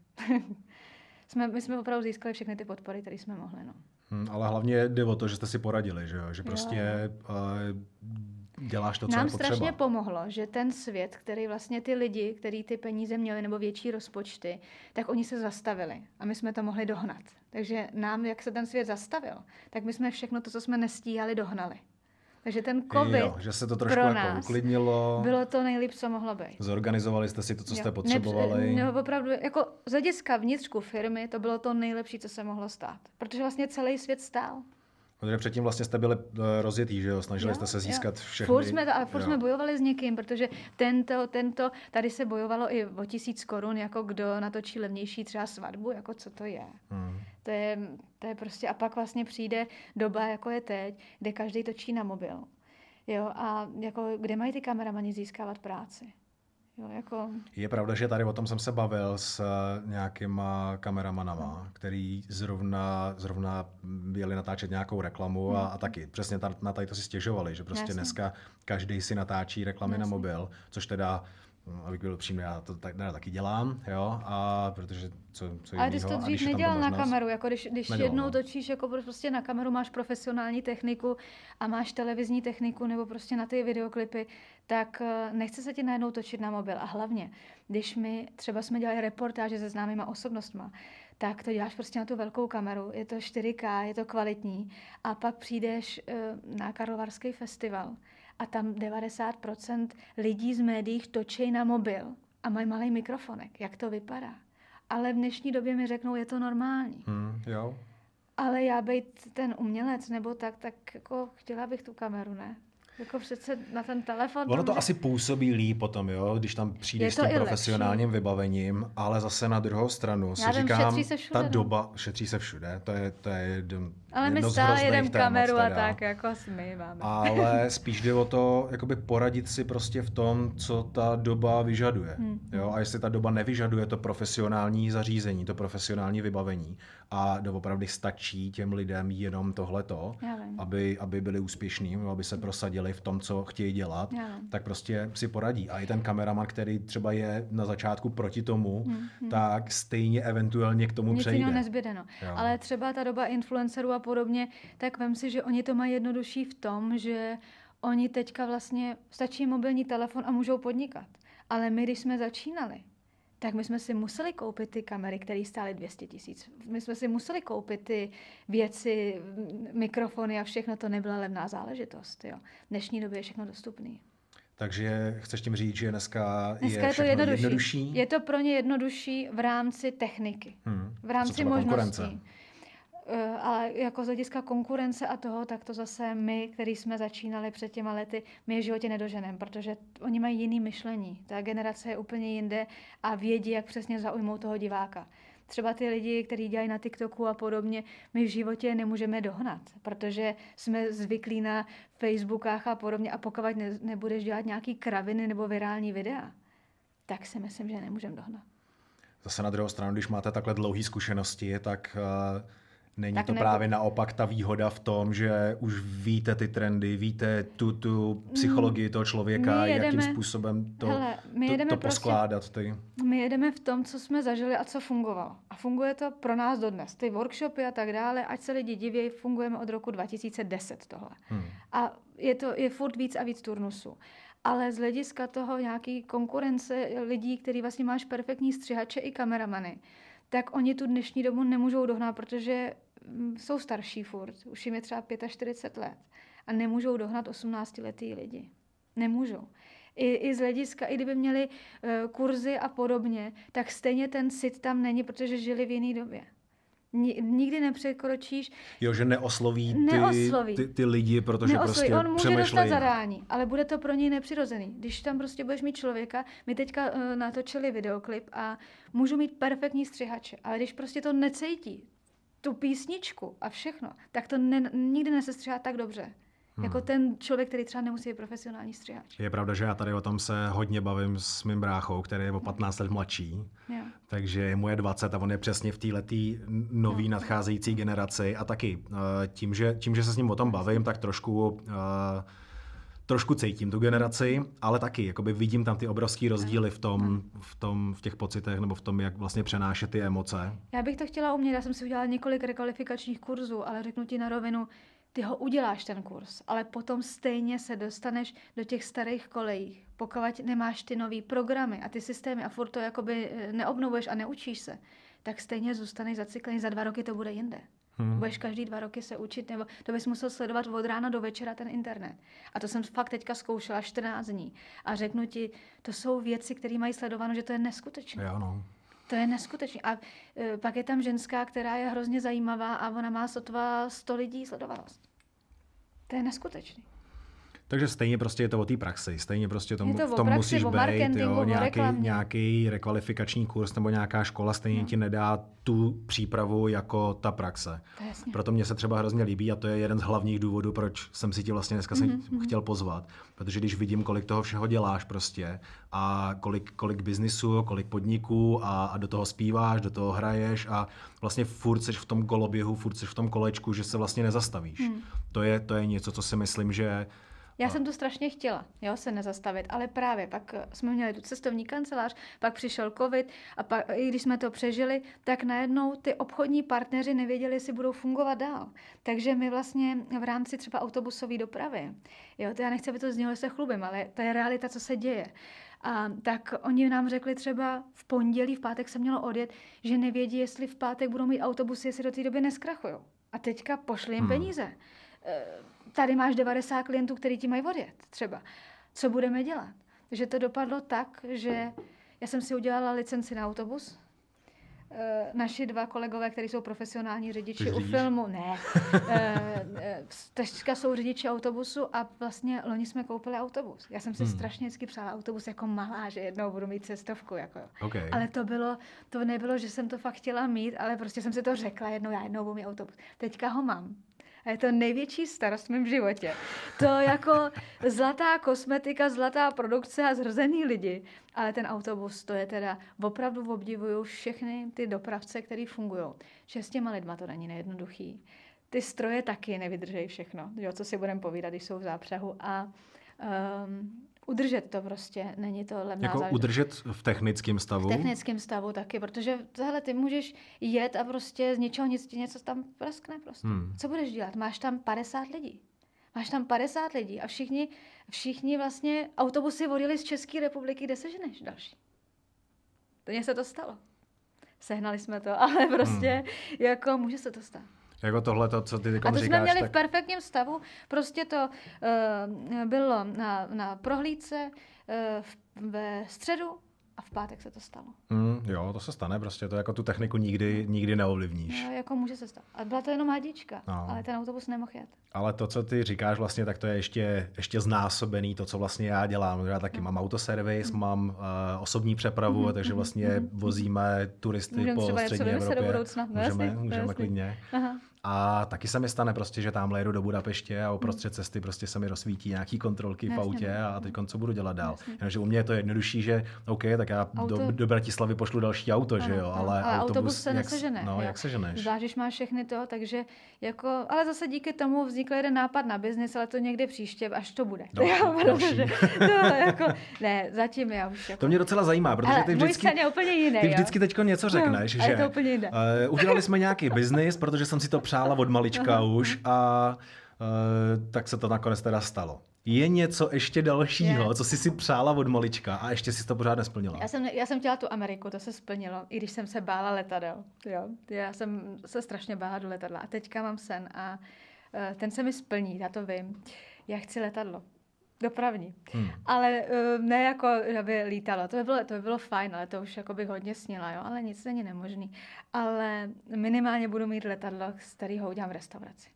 My jsme opravdu získali všechny ty podpory, které jsme mohli. No. Ale hlavně jde o to, že jste si poradili, že prostě děláš to, co nám je potřeba. Nám strašně pomohlo, že ten svět, který vlastně ty lidi, kteří ty peníze měli nebo větší rozpočty, tak oni se zastavili a my jsme to mohli dohnat. Takže nám, jak se ten svět zastavil, tak my jsme všechno to, co jsme nestíhali, dohnali. Takže ten covid že se to trošku pro jako nás uklidnilo. Bylo to nejlíp, co mohlo být. Zorganizovali jste si to, co jste potřebovali. No, opravdu, jako z hlediska vnitřku firmy to bylo to nejlepší, co se mohlo stát. Protože vlastně celý svět stál. Protože předtím vlastně jste byli rozjetý, že jo? Snažili jste se získat všechny. Furt jsme bojovali s někým, protože tady se bojovalo i o 1000 korun, jako kdo natočí levnější třeba svatbu, jako co to je. To je prostě, a pak vlastně přijde doba, jako je teď, kde každý točí na mobil. Jo, a jako, kde mají ty kameramani získávat práci? Jo, jako... Je pravda, že tady o tom jsem se bavil s nějakýma kameramanama, který zrovna jeli natáčet nějakou reklamu a taky přesně na tady to si stěžovali, že prostě dneska každý si natáčí reklamy na mobil, což teda, abych byl upřímný, já to taky dělám, jo, a protože co ale ty jsi to dřív nedělal na kameru, jako když jednou točíš, jako prostě na kameru máš profesionální techniku a máš televizní techniku nebo prostě na ty videoklipy, tak nechce se ti najednou točit na mobil. A hlavně, když my třeba jsme dělali reportáže se známýma osobnostma, tak to děláš prostě na tu velkou kameru, je to 4K, je to kvalitní a pak přijdeš na Karlovarský festival a tam 90% lidí z médií točí na mobil a mají malý mikrofonek. Jak to vypadá? Ale v dnešní době mi řeknou, je to normální. Jo. Ale já být ten umělec nebo tak jako chtěla bych tu kameru, ne? Jako přece na ten telefon... Ono to asi působí líp potom, jo, když tam přijdeš s tím profesionálním vybavením, ale zase na druhou stranu si říkám, ta doba šetří se všude, to je Ale my stále jedeme kameru a tak, jako my máme. Ale spíš jde o to, jakoby poradit si prostě v tom, co ta doba vyžaduje. Jo? A jestli ta doba nevyžaduje to profesionální zařízení, to profesionální vybavení a doopravdy stačí těm lidem jenom tohleto, aby byli úspěšní, aby se prosadili v tom, co chtějí dělat, tak prostě si poradí. A i ten kameraman, který třeba je na začátku proti tomu, tak stejně eventuálně k tomu přejde. Nic jiného nezbyde, no. Ale třeba ta doba influencerů a podobně, tak vem si, že oni to mají jednodušší v tom, že oni teďka vlastně stačí mobilní telefon a můžou podnikat. Ale my, když jsme začínali, tak my jsme si museli koupit ty kamery, které stály 200 000. My jsme si museli koupit ty věci, mikrofony a všechno, to nebyla levná záležitost. Jo. V dnešní době je všechno dostupné. Takže chceš tím říct, že dneska je to jednodušší? Je to pro ně jednodušší v rámci techniky, v rámci možností. Ale jako z hlediska konkurence a toho, tak to zase my, který jsme začínali před těma lety, my je v životě nedoženeme, protože oni mají jiný myšlení. Ta generace je úplně jinde a vědí, jak přesně zaujmout toho diváka. Třeba ty lidi, kteří dělají na TikToku a podobně, my v životě nemůžeme dohnat, protože jsme zvyklí na Facebookách a podobně a pokud nebudeš dělat nějaký kraviny nebo virální videa, tak si myslím, že nemůžeme dohnat. Zase na druhou stranu, když máte takhle dlouhé zkušenosti, tak není to právě naopak ta výhoda v tom, že už víte ty trendy, víte tu psychologii toho člověka, jakým způsobem to poskládat. My jedeme v tom, co jsme zažili a co fungovalo. A funguje to pro nás dodnes. Ty workshopy a tak dále, ať se lidi divějí, fungujeme od roku 2010 tohle. A je furt víc a víc turnusů. Ale z hlediska toho nějaký konkurence lidí, který vlastně máš perfektní střihače i kameramany, tak oni tu dnešní dobu nemůžou dohnat, protože jsou starší furt, už jim je třeba 45 let a nemůžou dohnat 18letý lidi. Nemůžou. I z hlediska, i kdyby měli kurzy a podobně, tak stejně ten cit tam není, protože žili v jiné době. Nikdy nepřekročíš. Jo, že neosloví ty lidi, protože prostě on může dostat zadání, ale bude to pro něj nepřirozený. Když tam prostě budeš mít člověka, my teďka natočili videoklip a můžu mít perfektní střihače, ale když prostě to necítí, tu písničku a všechno, tak to nikdy nesestřihá tak dobře. Jako ten člověk, který třeba nemusí být profesionální střihač. Je pravda, že já tady o tom se hodně bavím s mým bráchou, který je o 15 let mladší. Takže mu je 20 a on je přesně v této nový nadcházející generaci. A taky tím, že se s ním o tom bavím, tak trošku cítím tu generaci, ale taky jakoby vidím tam ty obrovský rozdíly v těch pocitech nebo v tom, jak vlastně přenášet ty emoce. Já bych to chtěla umět, já jsem si udělala několik rekvalifikačních kurzů, ale řeknu ti na rovinu, ty ho uděláš ten kurz, ale potom stejně se dostaneš do těch starých kolejí. Pokud nemáš ty nový programy a ty systémy a furt to jakoby neobnovuješ a neučíš se, tak stejně zůstaneš zacyklený, za 2 roky to bude jinde. Budeš každý 2 roky se učit, nebo to bys musel sledovat od rána do večera ten internet. A to jsem fakt teďka zkoušela 14 dní. A řeknu ti, to jsou věci, které mají sledováno, že to je neskutečné. Jo, no. To je neskutečné. A pak je tam ženská, která je hrozně zajímavá a ona má sotva 100 lidí sledovanost. To je neskutečný. Takže stejně prostě je to o té praxi, stejně prostě v tom musíš být, nějaký rekvalifikační kurz nebo nějaká škola stejně ti nedá tu přípravu jako ta praxe. Proto mě se třeba hrozně líbí a to je jeden z hlavních důvodů, proč jsem si tě vlastně dneska chtěl pozvat, protože když vidím, kolik toho všeho děláš prostě a kolik biznisu, kolik podniků a do toho zpíváš, do toho hraješ a vlastně furt seš v tom koloběhu, furt seš v tom kolečku, že se vlastně nezastavíš. To je něco, co si myslím, že já jsem to strašně chtěla, se nezastavit, ale právě pak jsme měli tu cestovní kancelář, pak přišel covid a pak, i když jsme to přežili, tak najednou ty obchodní partneři nevěděli, jestli budou fungovat dál. Takže my vlastně v rámci třeba autobusové dopravy, to já nechci, aby to znělo, že se chlubím, ale to je realita, co se děje. A tak oni nám řekli třeba v pondělí, v pátek se mělo odjet, že nevědí, jestli v pátek budou mít autobusy, jestli do té doby neskrachujou. A teďka pošli jim peníze. Tady máš 90 klientů, kteří ti mají odjet třeba. Co budeme dělat? Takže to dopadlo tak, že já jsem si udělala licenci na autobus. naši 2 kolegové, kteří jsou profesionální řidiči u filmu, ne. Teďka jsou řidiči autobusu a vlastně loni jsme koupili autobus. Já jsem si strašně vždycky přála autobus jako malá, že jednou budu mít cestovku. Jako. Okay. Ale to nebylo, že jsem to fakt chtěla mít, ale prostě jsem si to řekla já jednou budu mít autobus. Teďka ho mám. A je to největší starost v mém životě. To jako zlatá kosmetika, zlatá produkce a zhrzený lidi. Ale ten autobus, to je teda, opravdu obdivuju všechny ty dopravce, který fungují. Že s těma lidma to není nejednoduchý. Ty stroje taky nevydržejí všechno, jo, co si budeme povídat, když jsou v zápřahu. A udržet to prostě, není to levná jako záležitost. Udržet v technickém stavu? V technickém stavu taky, protože hele, ty můžeš jet a prostě z ničeho nic ti něco tam praskne prostě. Co budeš dělat? Máš tam 50 lidí. A všichni vlastně autobusy odjeli z České republiky, kde seženeš další. Mně se to stalo. Sehnali jsme to, ale prostě jako může se to stát. Jako tohle, co ty říkáš. A to jsme měli v perfektním stavu. Prostě to bylo na prohlídce ve středu a v pátek se to stalo. Jo, to se stane prostě. To jako tu techniku nikdy neovlivníš. Jo, jako může se stát. A byla to jenom hadička, ale ten autobus nemohl jet. Ale to, co ty říkáš vlastně, tak to je ještě znásobený to, co vlastně já dělám. Já taky mám autoservis, mám osobní přepravu, takže vlastně vozíme turisty po střední Evropě. Do budoucna. Můžeme klidně. Aha. A taky se mi stane prostě, že tamhle jedu do Budapeště a uprostřed cesty prostě se mi rozsvítí nějaký kontrolky v autě a teď co budu dělat dál. Jenomže u mě je to jednodušší, že OK, tak já do Bratislavy pošlu další auto, že jo, ale autobus se nesežene. Jak seženeš? Zvlášť, když máš všechny to, takže jako, ale zase díky tomu vznikl jeden nápad na biznis, ale to někdy příště, až to bude. Ne, zatím já už jako... To mě docela zajímá, protože ty vždycky teďko něco řekneš, že udělali jsme nějaký biznis, protože jsem si to přála od malička už a tak se to nakonec teda stalo. Je něco ještě dalšího, co jsi si přála od malička a ještě si to pořád nesplnila? Já jsem chtěla tu Ameriku, to se splnilo, i když jsem se bála letadel. Jo. Já jsem se strašně bála do letadla a teďka mám sen a ten se mi splní, já to vím. Já chci letadlo. Dopravní. Ale ne jako, že by lítalo. To by bylo fajn, ale to už jako bych hodně snila, jo? Ale nic není nemožný. Ale minimálně budu mít letadlo, z kterého udělám restauraci.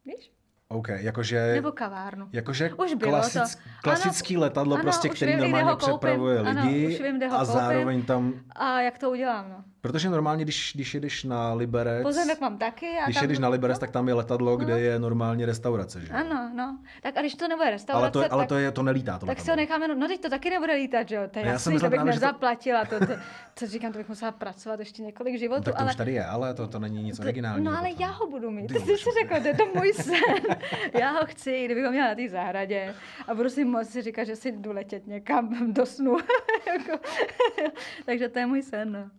Víš? OK, jakože... Nebo kavárnu. Jakože už bylo klasický letadlo, ano, prostě, který normálně přepravuje lidi a zároveň tam... A jak to udělám, no. Protože normálně, když jedeš na Liberec... Pozemek mám taky. Když jedeš na Liberec, tak tam je letadlo, kde je normálně restaurace, že? Ano, no. Tak a když to nebude restaurace... Ale to nelítá, to tak si ho necháme, no teď to taky nebude lítat, že jo? To je jasný, to bych nezaplatila. To říkám, to bych musela pracovat ještě několik životů. Tak to už tady je, ale to není nic originálního. No ale já ho budu mít. Ty jsi si řekla, to je to můj sen. Já ho chci, kdybych ho měla na té zahradě a budu si moci říkat, že si jdu letět někam do snu. Takže to je můj sen, no.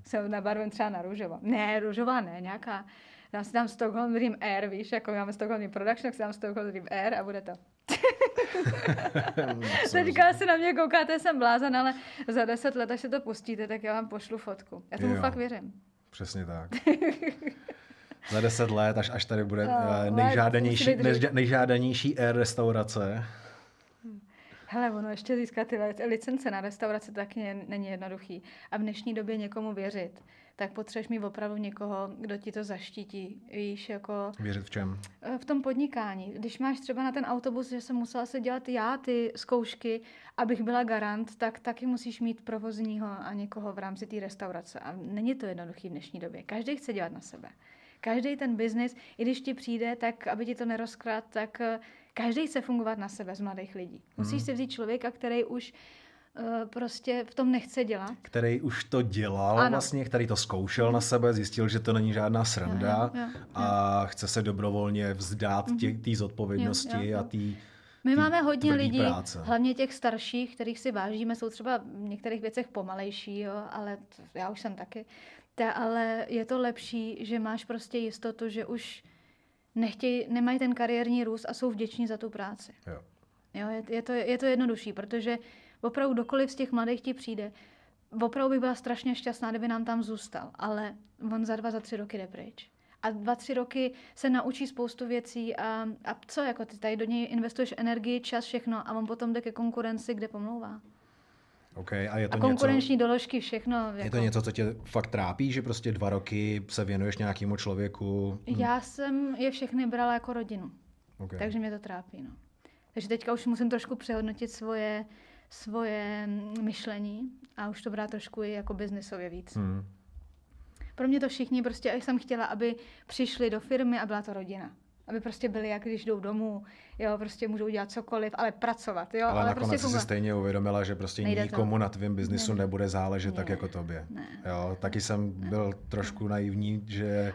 Jsem nabarven třeba na růžová. Ne, růžová ne, nějaká. Já si dám Stockholm Dream Air, víš, jako máme Stockholm Dream Production, tak si dám Stockholm Dream Air a bude to. Teďka si na mě koukáte, jsem blázen, ale za 10 let, až se to pustíte, tak já vám pošlu fotku. Já tomu fakt věřím. Přesně tak. Za 10 let, až tady bude nejžádanější Air restaurace. Hele, ono ještě získat ty licence na restauraci taky není jednoduchý. A v dnešní době někomu věřit, tak potřebuješ mít opravdu někoho, kdo ti to zaštítí. Víš, jako... Věřit v čem? V tom podnikání. Když máš třeba na ten autobus, že jsem musela se dělat já ty zkoušky, abych byla garant, tak taky musíš mít provozního a někoho v rámci té restaurace. A není to jednoduchý v dnešní době. Každý chce dělat na sebe. Každý ten biznis, i když ti přijde, tak aby ti to nerozkrát, tak každý chce fungovat na sebe z mladých lidí. Musíš si vzít člověka, který už prostě v tom nechce dělat. Který už to dělal vlastně, který to zkoušel na sebe, zjistil, že to není žádná sranda a chce se dobrovolně vzdát té zodpovědnosti a té My máme hodně lidí, práce. Hlavně těch starších, kterých si vážíme, jsou třeba v některých věcech pomalejší, jo, ale já už jsem taky. Ale je to lepší, že máš prostě jistotu, že už nemají ten kariérní růst a jsou vděční za tu práci. Jo, je to jednodušší, protože opravdu kdokoliv z těch mladých ti přijde, opravdu bych byla strašně šťastná, kdyby nám tam zůstal, ale on za 2, za 3 roky jde pryč. A 2, 3 roky se naučí spoustu věcí a co, jako ty tady do něj investuješ energii, čas, všechno a on potom jde ke konkurenci, kde pomlouvá. Okay, a je to konkurenční doložky, všechno. Jako... Je to něco, co tě fakt trápí, že prostě 2 roky se věnuješ nějakému člověku? Já jsem je všechny brala jako rodinu. Okay. Takže mě to trápí. No. Takže teďka už musím trošku přehodnotit svoje myšlení a už to brát trošku i jako biznisově víc. Pro mě to všichni prostě, jsem chtěla, aby přišli do firmy a byla to rodina. Aby prostě byli, jak když jdou domů, jo, prostě můžou dělat cokoliv, ale pracovat, jo. Ale nakonec prostě si stejně uvědomila, že prostě nikomu na tvém biznisu nebude záležet tak jako tobě. Jo, taky jsem byl trošku naivní, že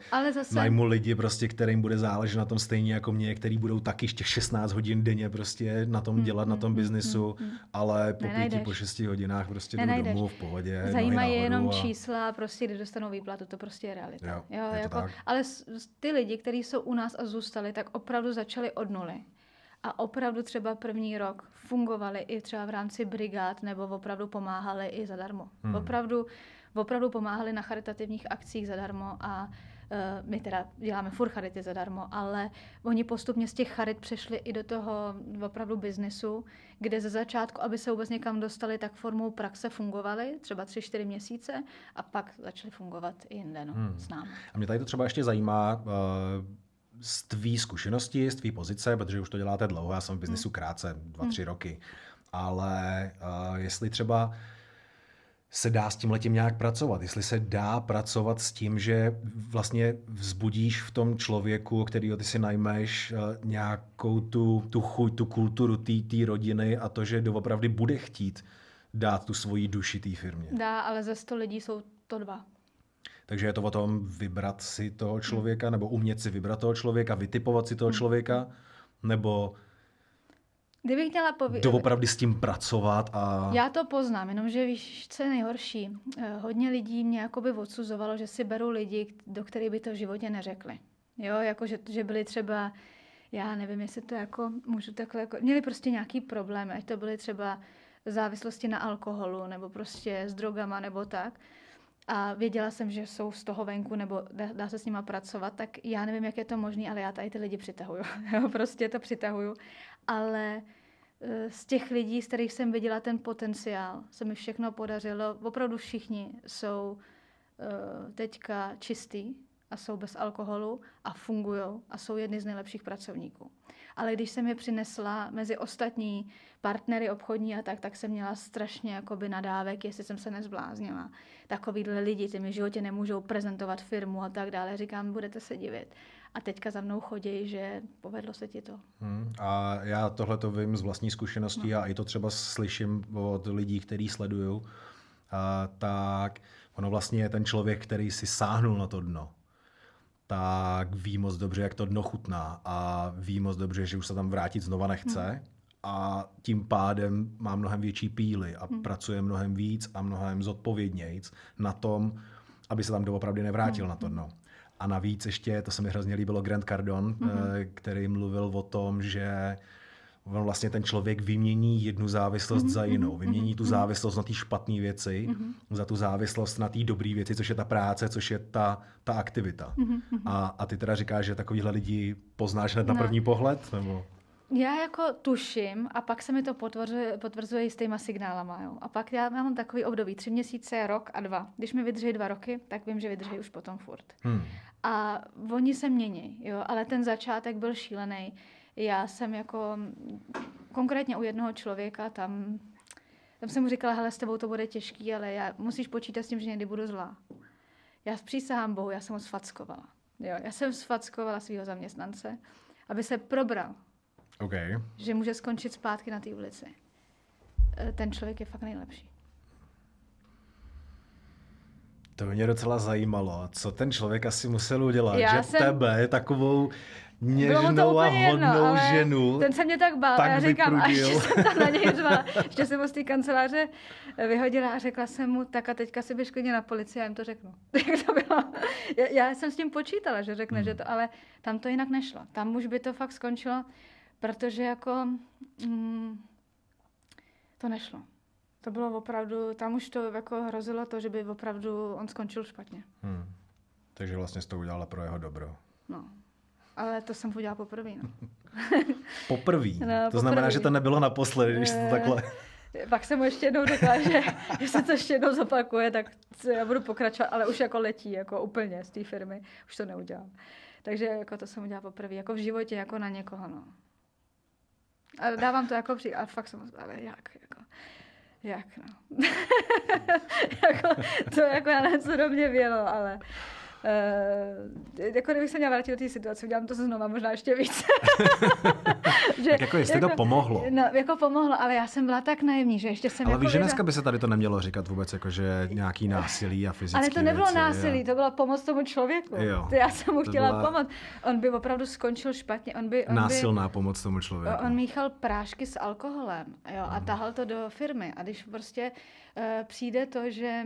najmu lidi prostě, kterým bude záležet na tom stejně jako mě, který budou taky ještě 16 hodin denně prostě na tom dělat, na tom biznisu, ale po 5, po 6 hodinách prostě jdou domů v pohodě. Zajímají jenom čísla, prostě kdy dostanou výplatu, to prostě je realita. Jo, jako, ale ty lidi, kteří jsou u nás a zůstali, tak opravdu začali od nuly. A opravdu třeba první rok fungovali i třeba v rámci brigád nebo opravdu pomáhali i zadarmo. Opravdu pomáhali na charitativních akcích zadarmo a my teda děláme furt charity zadarmo, ale oni postupně z těch charit přešli i do toho opravdu biznesu, kde ze začátku, aby se vůbec někam dostali, tak formou praxe fungovali, třeba 3-4 měsíce a pak začali fungovat i jinde s námi. A mě tady to třeba ještě zajímá, z tvý zkušenosti, z tvý pozice, protože už to děláte dlouho, já jsem v biznesu krátce, 2-3 roky, ale jestli třeba se dá s tímhletím nějak pracovat, jestli se dá pracovat s tím, že vlastně vzbudíš v tom člověku, kterýho ty si najmeš, nějakou tu chuť, tu kulturu té rodiny a to, že doopravdy bude chtít dát tu svoji duši té firmě. Dá, ale ze 100 lidí jsou to 2. Takže je to o tom vybrat si toho člověka, nebo umět si vybrat toho člověka, vytipovat si toho člověka, nebo kdybych měla doopravdy s tím pracovat a... Já to poznám, jenomže víš, co je nejhorší. Hodně lidí mě jakoby odsuzovalo, že si beru lidi, do kterých by to v životě neřekli. Jo, jako že byli třeba, já nevím, jestli to jako, můžu takhle, jako, měli prostě nějaký problém, ať to byly třeba závislosti na alkoholu, nebo prostě s drogama, nebo tak. A věděla jsem, že jsou z toho venku, nebo dá se s nima pracovat, tak já nevím, jak je to možné, ale já tady ty lidi přitahuju. Prostě to přitahuju. Ale z těch lidí, z kterých jsem viděla ten potenciál, se mi všechno podařilo. Opravdu všichni jsou teďka čistý a jsou bez alkoholu a fungujou a jsou jedni z nejlepších pracovníků. Ale když jsem je přinesla mezi ostatní partnery obchodní a tak jsem měla strašně jakoby nadávek, jestli jsem se nezbláznila. Takovýhle lidi, ty mi v životě nemůžou prezentovat firmu a tak dále. Říkám, budete se divit. A teďka za mnou chodí, že povedlo se ti to. A já tohle to vím z vlastní zkušeností a i to třeba slyším od lidí, který sleduju. Tak ono vlastně je ten člověk, který si sáhnul na to dno, tak ví moc dobře, jak to dno chutná a ví moc dobře, že už se tam vrátit znova nechce a tím pádem má mnohem větší píly a pracuje mnohem víc a mnohem zodpovědnějc na tom, aby se tam doopravdy nevrátil na to dno. A navíc ještě, to se mi hrozně líbilo, Grant Cardone, který mluvil o tom, že on vlastně ten člověk vymění jednu závislost za jinou. Vymění tu závislost na té špatné věci za tu závislost na té dobré věci, což je ta práce, což je ta aktivita. A ty teda říkáš, že takovýhle lidi poznáš hned na první pohled? Nebo? Já jako tuším a pak se mi to potvrzuje jistýma signálama. Jo. A pak já mám takový období 3 měsíce, rok a 2. Když mi vydrží 2 roky, tak vím, že vydrží už potom furt. A oni se mění, jo, ale ten začátek byl šílený. Já jsem jako konkrétně u jednoho člověka, tam jsem mu říkala, hele, s tebou to bude těžký, ale musíš počítat s tím, že někdy budu zlá. Já přísahám Bohu, já jsem ho sfackovala. Jo, já jsem sfackovala svého zaměstnance, aby se probral. Okay. Že může skončit zpátky na té ulici. Ten člověk je fakt nejlepší. To mě docela zajímalo, co ten člověk asi musel udělat, tebe, takovou něžnou a hodnou ženu, ten se mě tak bál. Já říkám, a ještě jsem tam na něj řvala. Ještě jsem ho z té kanceláře vyhodila a řekla jsem mu, tak a teďka si běž klidně na policii, já jim to řeknu. Jak to bylo? Já jsem s tím počítala, že řekne, že to, ale tam to jinak nešlo. Tam už by to fakt skončilo, protože jako to nešlo. To bylo opravdu, tam už to jako hrozilo to, že by opravdu on skončil špatně. Takže vlastně jsi to udělala pro jeho dobro. No, ale to jsem udělala poprvé. No. Poprvé? To znamená, že to nebylo naposledy, když to takhle... Pak jsem mu ještě jednou řekla, že se to ještě jednou zopakuje, tak já budu pokračovat, ale už jako letí, jako úplně z té firmy, už to neudělám. Takže jako to jsem udělala poprvé, jako v životě, jako na někoho, no. A dávám to jako a fakt jsem, ale jak, no. To jako já nevím, co do mě vělo, ale jako kdybych se měla vrátit do té situace, udělám to znova, možná ještě víc. Že, tak jako jestli to pomohlo. No, jako pomohlo, ale já jsem byla tak naivní, že ještě jsem ale jako víš, že dneska by se tady to nemělo říkat vůbec, jako že nějaký násilí a fyzické ale to nebylo věci, násilí, to byla pomoc tomu člověku. Já jsem mu chtěla pomoct. On by opravdu skončil špatně. Násilná pomoc tomu člověku. On míchal prášky s alkoholem, jo, a tahal to do firmy. A když prostě přijde to, že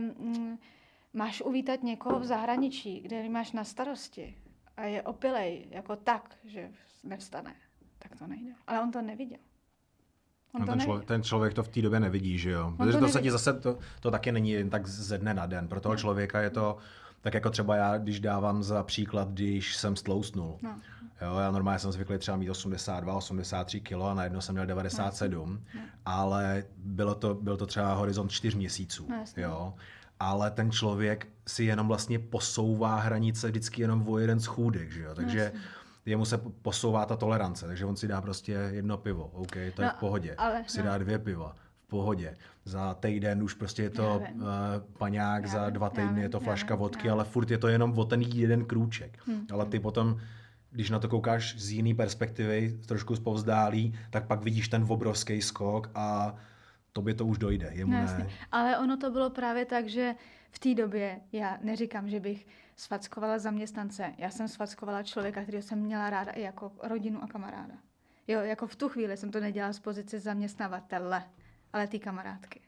máš uvítat někoho v zahraničí, kde máš na starosti a je opilej jako tak, že nevstane, tak to nejde. Ale on to neviděl. Ten člověk to v té době nevidí, že jo? Protože to se ti zase, to taky není jen tak ze dne na den. Pro toho člověka je to tak jako třeba já, když dávám za příklad, když jsem stloustnul. No. Jo, já normálně jsem zvyklý třeba mít 82, 83 kg a najednou jsem měl 97, ale byl to třeba horizont 4 měsíců. No, jo. Ale ten člověk si jenom vlastně posouvá hranice vždycky jenom o jeden schůdek, že jo? Takže jemu se posouvá ta tolerance, takže on si dá prostě jedno pivo, OK, to je v pohodě. Si dá 2 piva, v pohodě. Za týden už prostě je to paňák, za 2 týdny je to flaška vodky, ale furt je to jenom o ten jeden krůček. Ale ty potom, když na to koukáš z jiný perspektivy, trošku zpovzdálí, tak pak vidíš ten obrovský skok a tobě to už dojde, jemu ne. Ale ono to bylo právě tak, že v té době, já neříkám, že bych sfackovala zaměstnance, já jsem sfackovala člověka, kterého jsem měla ráda i jako rodinu a kamaráda. Jo, jako v tu chvíli jsem to nedělala z pozice zaměstnavatele, ale ty kamarádky.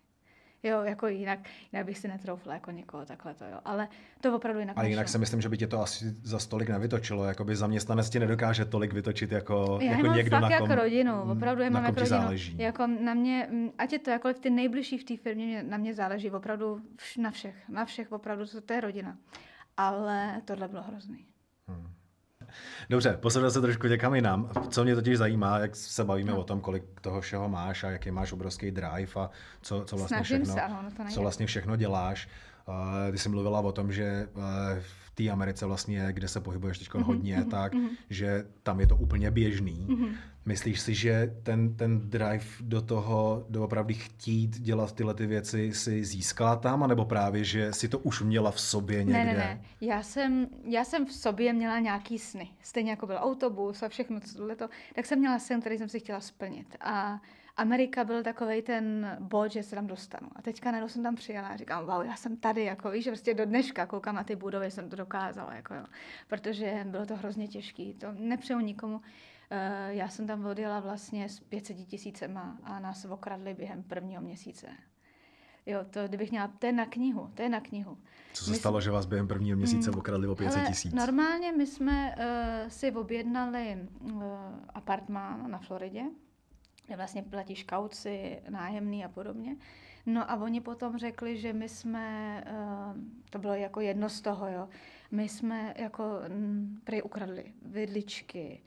Jo, jako jinak bych si netroufla jako někoho takhle to, jo. Ale to opravdu jinak. Ale jinak si myslím, že by tě to asi za stolik nevytočilo. Jakoby zaměstnanec ti nedokáže tolik vytočit jako někdo, na kom, jako rodinu. Opravdu já mám jako rodinu. Záleží. Jako na mě, ať je to jakkoliv ty nejbližší v té firmě, na mě záleží opravdu na všech opravdu, to je rodina. Ale tohle bylo hrozný. Dobře, posuneme se trošku někam jinam. Co mě totiž zajímá, jak se bavíme o tom, kolik toho všeho máš a jaký máš obrovský drive a co vlastně všechno děláš. Ty jsi mluvila o tom, že v té Americe vlastně, kde se pohybuješ teď hodně, tak, že tam je to úplně běžný. Myslíš si, že ten drive do toho doopravdy chtít dělat tyhle ty věci si získala tam, anebo právě, že si to už měla v sobě někde? Ne. Já jsem v sobě měla nějaký sny. Stejně jako byl autobus a všechno tohleto, tak jsem měla sen, který jsem si chtěla splnit. A Amerika byl takovej ten bod, že se tam dostanu. A teďka najednou jsem tam přijela a říkám, wow, já jsem tady, jako víš, že prostě do dneška koukám na ty budovy, jsem to dokázala, jako jo. Protože bylo to hrozně těžký, to nepřeju nikomu. Já jsem tam odjela vlastně s 500 000 a nás okradli během 1. měsíce. Jo, to kdybych měla, to je na knihu. Co se stalo, že vás během 1. měsíce okradli o 500 000? Normálně my jsme si objednali apartmán na Floridě, kde vlastně platíš kauci, nájemný a podobně. No a oni potom řekli, že my jsme, to bylo jako jedno z toho, jo, my jsme jako prý ukradli vidličky,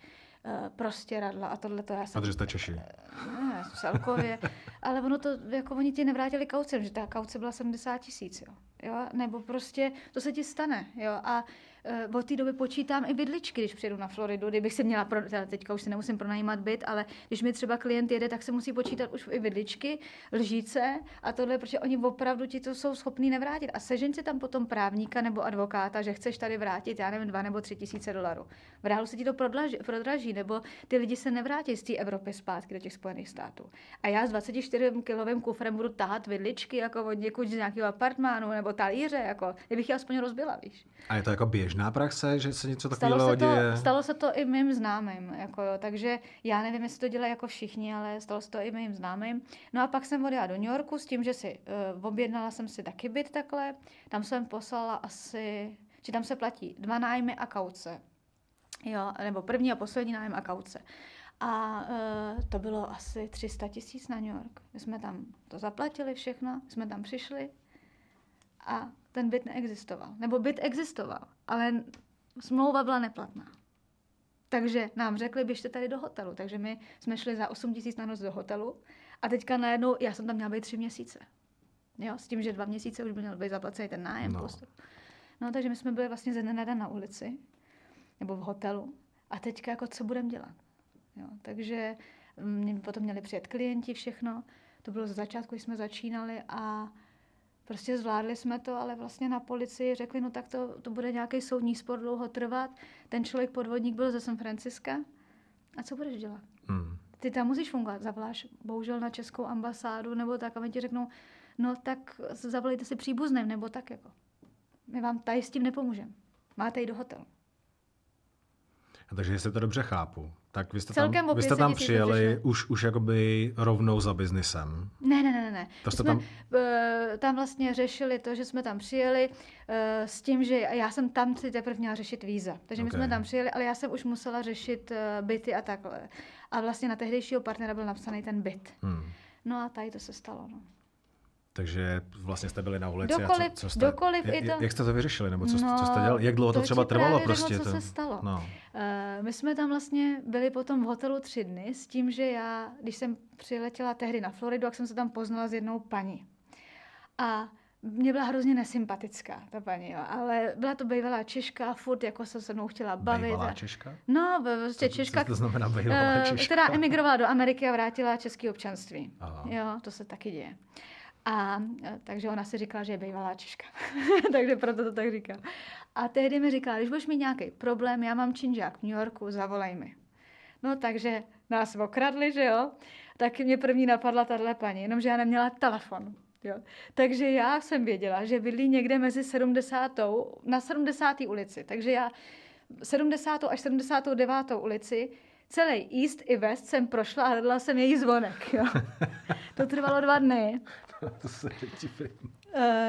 prostěradla a tohleto. A že jste Češi? Ne, celkově. Ale ono to, jako oni ti nevrátili kauci, že ta kauce byla 70 000, jo. Nebo prostě, to se ti stane, jo. A od té doby počítám i bydličky, když přijedu na Floridu, kdybych si měla, teďka už si nemusím pronajímat byt, ale když mi třeba klient jede, tak se musí počítat už i bydličky, lžíce a tohle, protože oni opravdu ti to jsou schopní nevrátit. A sežeň si tam potom právníka nebo advokáta, že chceš tady vrátit, já nevím, 2 nebo 3 000 dolarů. V reálu se ti to prodraží, nebo ty lidi se nevrátí z té Evropy zpátky do těch Spojených států. A já s 24kilovým kufrem budu tahat vidličky jako od někud z nějakého apartmánu nebo talíře, jako kdybych je aspoň rozbila, víš. A je to jako běžná praxe, že se něco takového děje? Stalo se to i mým známým, jako jo, takže já nevím, jestli to dělají jako všichni, ale stalo se to i mým známým. No a pak jsem odjela do New Yorku s tím, že si objednala jsem si taky byt takhle, tam jsem poslala asi, či tam se platí 2 nájmy a kauce, jo, nebo první a poslední nájem a kauce. A to bylo asi 300 000 na New York. My jsme tam to zaplatili všechno, jsme tam přišli a ten byt neexistoval. Nebo byt existoval, ale smlouva byla neplatná. Takže nám řekli, běžte tady do hotelu. Takže my jsme šli za 8 000 na noc do hotelu A teďka najednou, já jsem tam měla být 3 měsíce. Jo, s tím, že 2 měsíce už měl být zaplacený ten nájem. No, takže my jsme byli vlastně ze dne na den na ulici, nebo v hotelu. A teďka jako co budeme dělat? Jo, takže potom měli přijet klienti, všechno. To bylo ze začátku, když jsme začínali a prostě zvládli jsme to, ale vlastně na policii řekli, no tak to bude nějaký soudní spor dlouho trvat. Ten člověk podvodník byl ze San Franciska. A co budeš dělat? Ty tam musíš fungovat. Zavoláš bohužel na českou ambasádu nebo tak a oni ti řeknou, no tak zavolejte si příbuzným nebo tak jako. My vám tady s tím nepomůžeme. Máte jít do hotelu. A takže jestli to dobře chápu, tak vy jste tam přijeli už jakoby rovnou za biznisem. Ne. To jste tam vlastně řešili to, že jsme tam přijeli s tím, že já jsem tam si teprve měla řešit víza. Takže my jsme tam přijeli, ale já jsem už musela řešit byty a takhle. A vlastně na tehdejšího partnera byl napsaný ten byt. No a tady to se stalo, no. Takže vlastně jste byli na ulici jak jste to vyřešili? Nebo co jste dělali? Jak dlouho to třeba trvalo? Co se stalo. No. My jsme tam vlastně byli potom v hotelu 3 dny s tím, že já, když jsem přiletěla tehdy na Floridu, tak jsem se tam poznala s jednou paní. A mě byla hrozně nesympatická, ta paní, jo. Ale byla to bývalá Češka, furt jako se mnou chtěla bavit. Bývalá Češka? No, prostě Češka, to znamená bývalá Češka? Která emigrovala do Ameriky a vrátila české občanství. Aha. Jo, to se taky děje. A takže ona si říkala, že je bývalá Češka. Takže proto to tak říká. A tehdy mi říkala, když budeš mít nějaký problém, já mám činžák v New Yorku, zavolej mi. No takže nás okradli, že jo? Tak mě první napadla tahle paní, jenomže já neměla telefon. Jo? Takže já jsem věděla, že bydlí někde mezi 70. na 70. ulici. Takže já 70. až 79. ulici celý East i West jsem prošla a hledala jsem její zvonek. Jo? To trvalo 2 dny.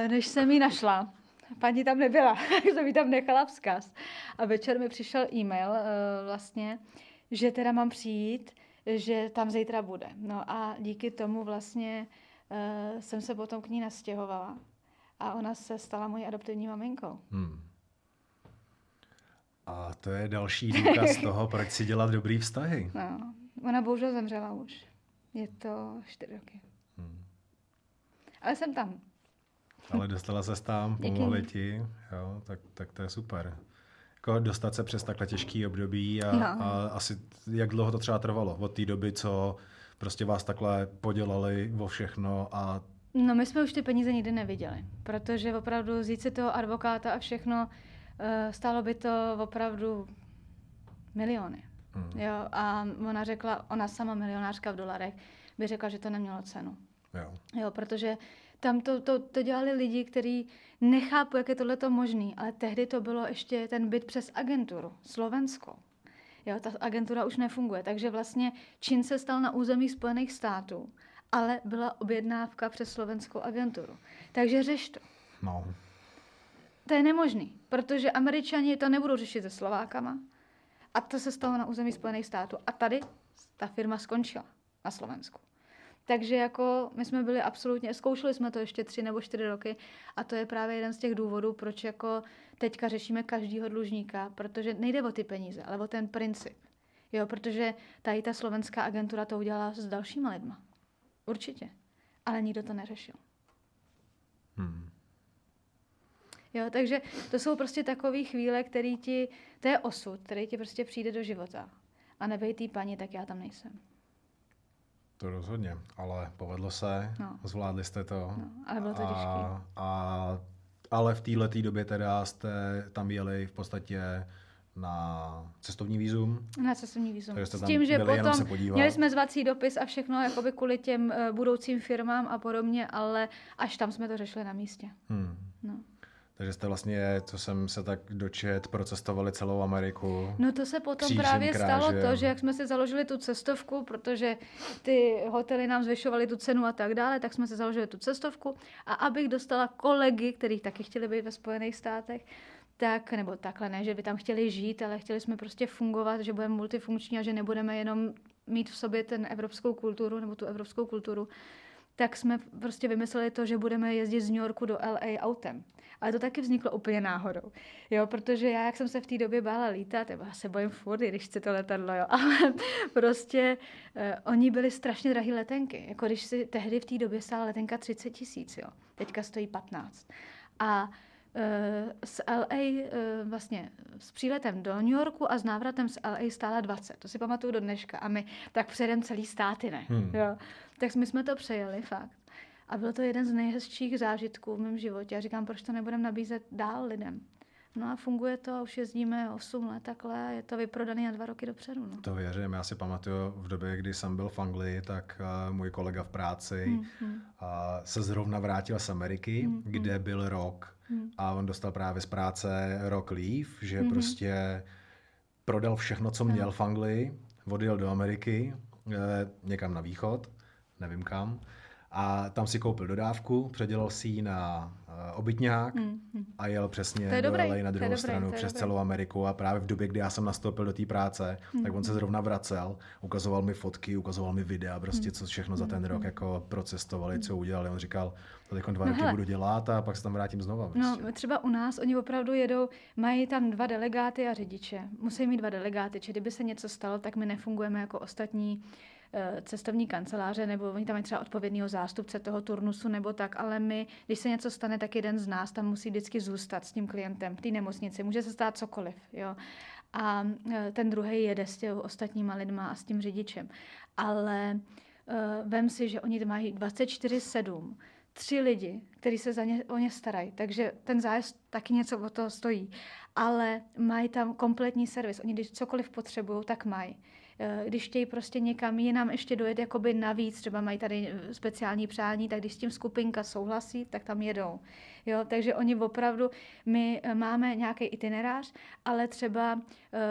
Než jsem ji našla. Paní tam nebyla, tak jsem ji tam nechala vzkaz. A večer mi přišel e-mail vlastně, že teda mám přijít, že tam zítra bude. No a díky tomu vlastně jsem se potom k ní nastěhovala. A ona se stala mojí adoptivní maminkou. A to je další důkaz toho, proč si dělat dobrý vztahy. No, ona bohužel zemřela už. Je to 4 roky. Ale jsem tam. Ale dostala ses tam, pomohli ti, jo, tak to je super. Jako dostat se přes takhle těžký období a asi jak dlouho to třeba trvalo od té doby, co prostě vás takhle podělali o všechno a... No my jsme už ty peníze nikdy neviděli, protože opravdu vzít si toho advokáta a všechno, stálo by to opravdu miliony. Jo, a ona řekla, ona sama milionářka v dolarech, by řekla, že to nemělo cenu. Jo, protože tam to dělali lidi, kteří nechápu, jak je tohleto možný, ale tehdy to bylo ještě ten byt přes agenturu, slovenskou. Jo, ta agentura už nefunguje, takže vlastně čin se stal na území Spojených států, ale byla objednávka přes slovenskou agenturu. Takže řeš to. No. To je nemožný, protože Američani to nebudou řešit se Slovákama a to se stalo na území Spojených států. A tady ta firma skončila na Slovensku. Takže jako my jsme byli absolutně, zkoušeli jsme to ještě 3 nebo 4 roky a to je právě jeden z těch důvodů, proč jako teďka řešíme každýho dlužníka, protože nejde o ty peníze, ale o ten princip. Jo, protože tady ta slovenská agentura to udělala s dalšíma lidma. Určitě. Ale nikdo to neřešil. Jo, takže to jsou prostě takové chvíle, to je osud, který ti prostě přijde do života. A nebej tý paní, tak já tam nejsem. To rozhodně, ale povedlo se, zvládli jste to. No, ale bylo to těžké. Ale v této době teda jste tam jeli v podstatě na cestovní vízum. Na cestovní vízum. S tím, že potom měli jsme zvací dopis a všechno jakoby kvůli těm budoucím firmám a podobně, ale až tam jsme to řešili na místě. No. Takže jste vlastně, co jsem se tak dočet, procestovali celou Ameriku. No to se potom právě stalo to, že jak jsme si založili tu cestovku, protože ty hotely nám zvyšovaly tu cenu a tak dále, tak jsme si založili tu cestovku a abych dostala kolegy, kteří taky chtěli být ve Spojených státech, tak, nebo takhle ne, že by tam chtěli žít, ale chtěli jsme prostě fungovat, že budeme multifunkční a že nebudeme jenom mít v sobě ten evropskou kulturu nebo tu evropskou kulturu, tak jsme prostě vymysleli to, že budeme jezdit z New Yorku do LA autem. Ale to taky vzniklo úplně náhodou, jo, protože já, jak jsem se v té době bála lítat, já se bojím furt, když chci to letadlo, jo, ale prostě oni byli strašně drahý letenky, jako když si tehdy v té době stála letenka 30 000, jo, teďka stojí 15. A z LA vlastně s příletem do New Yorku a s návratem z LA stála 20. To si pamatuju do dneška. A my tak přejedeme celý státy, ne? Jo. Tak my jsme to přejeli fakt. A byl to jeden z nejhezčích zážitků v mém životě. Já říkám, proč to nebudeme nabízet dál lidem? No a funguje to, už jezdíme 8 let takhle, je to vyprodaný na 2 roky dopředu. No. To věřím, já si pamatuju v době, kdy jsem byl v Anglii, tak můj kolega v práci se zrovna vrátil z Ameriky, kde byl rok a on dostal právě z práce rok leave, že prostě prodal všechno, co měl v Anglii, odjel do Ameriky, někam na východ, nevím kam, a tam si koupil dodávku, předělal si ji na obytňák a jel přesně do LA na druhou stranu přes celou Ameriku. A právě v době, kdy já jsem nastoupil do té práce, tak on se zrovna vracel, ukazoval mi fotky, ukazoval mi videa, prostě co všechno za ten rok jako procestovali, co udělali. On říkal, to teď 2 roky budu dělat a pak se tam vrátím znova. Prostě. No třeba u nás, oni opravdu jedou, mají tam 2 delegáty a řidiče. Musí mít 2 delegáty, či kdyby se něco stalo, tak my nefungujeme jako ostatní cestovní kanceláře, nebo oni tam mají třeba odpovědného zástupce toho turnusu nebo tak, ale my, když se něco stane, tak jeden z nás tam musí vždycky zůstat s tím klientem v té nemocnici. Může se stát cokoliv, jo. A ten druhý jede s těmi ostatníma lidma a s tím řidičem. Ale vem si, že oni mají 24/7 3 lidi, kteří se o ně starají, takže ten zájezd taky něco od toho stojí. Ale mají tam kompletní servis. Oni, když cokoliv potřebují, tak mají. Když chtějí prostě někam jinam ještě dojet jakoby navíc, třeba mají tady speciální přání, tak když s tím skupinka souhlasí, tak tam jedou. Jo, takže oni opravdu, my máme nějaký itinerář, ale třeba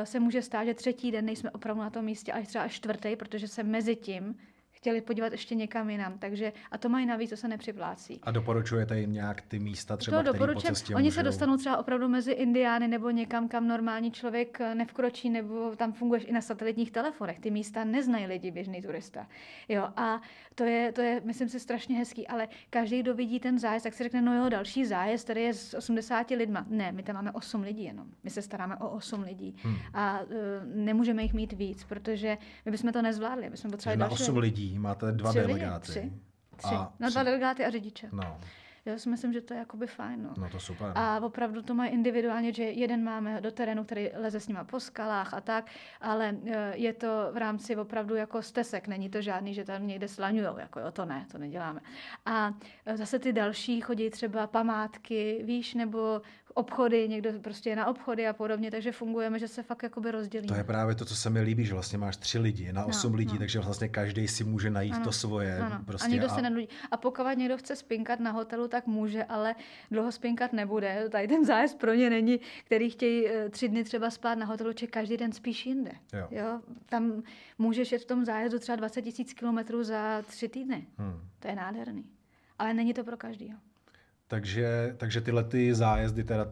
se může stát, že 3. den nejsme opravdu na tom místě, ale třeba až 4., protože se mezi tím chtěli podívat ještě někam jinam, takže a to mají navíc, to se nepřiplácí. A doporučujete jim nějak ty místa třeba, které po cestě Oni můžou... se dostanou třeba opravdu mezi Indiány nebo někam, kam normální člověk nevkročí, nebo tam funguješ i na satelitních telefonech. Ty místa neznají lidi, běžný turista. Jo, a to je, myslím si, strašně hezký, ale každý, kdo vidí ten zájezd, tak si řekne, no jo, další zájezd, tady je s 80 lidma. Ne, my tam máme 8 lidí jenom. My se staráme o 8 lidí. A nemůžeme jich mít víc, protože my bychom to nezvládli. My jsme potřebovali na 8 lidí máte 2 delegáty. 3. Na 2 delegáty a řidiče. No. Já si myslím, že to je jakoby fajn. No. No to super. A opravdu to mají individuálně, že jeden máme do terénu, který leze s nima po skalách a tak, ale je to v rámci opravdu jako stesek. Není to žádný, že tam někde slaňujou, jako jo, to ne, to neděláme. A zase ty další chodí třeba památky, víš, nebo obchody, někdo prostě je na obchody a podobně, takže fungujeme, že se fakt jakoby rozdělíme. To je právě to, co se mi líbí, že vlastně máš 3 lidi na 8 lidí, takže vlastně každý si může najít to svoje. Prostě a někdo se nenudí. A pokud někdo chce spinkat na hotelu, tak může, ale dlouho spinkat nebude. Tady ten zájezd pro ně není, který chtějí 3 dny třeba spát na hotelu, či každý den spíš jinde. Jo? Tam můžeš jet v tom zájezdu třeba 20 000 kilometrů za 3 týdny. To je nádherný. Ale není to pro každýho. Takže tyhle ty zájezdy teda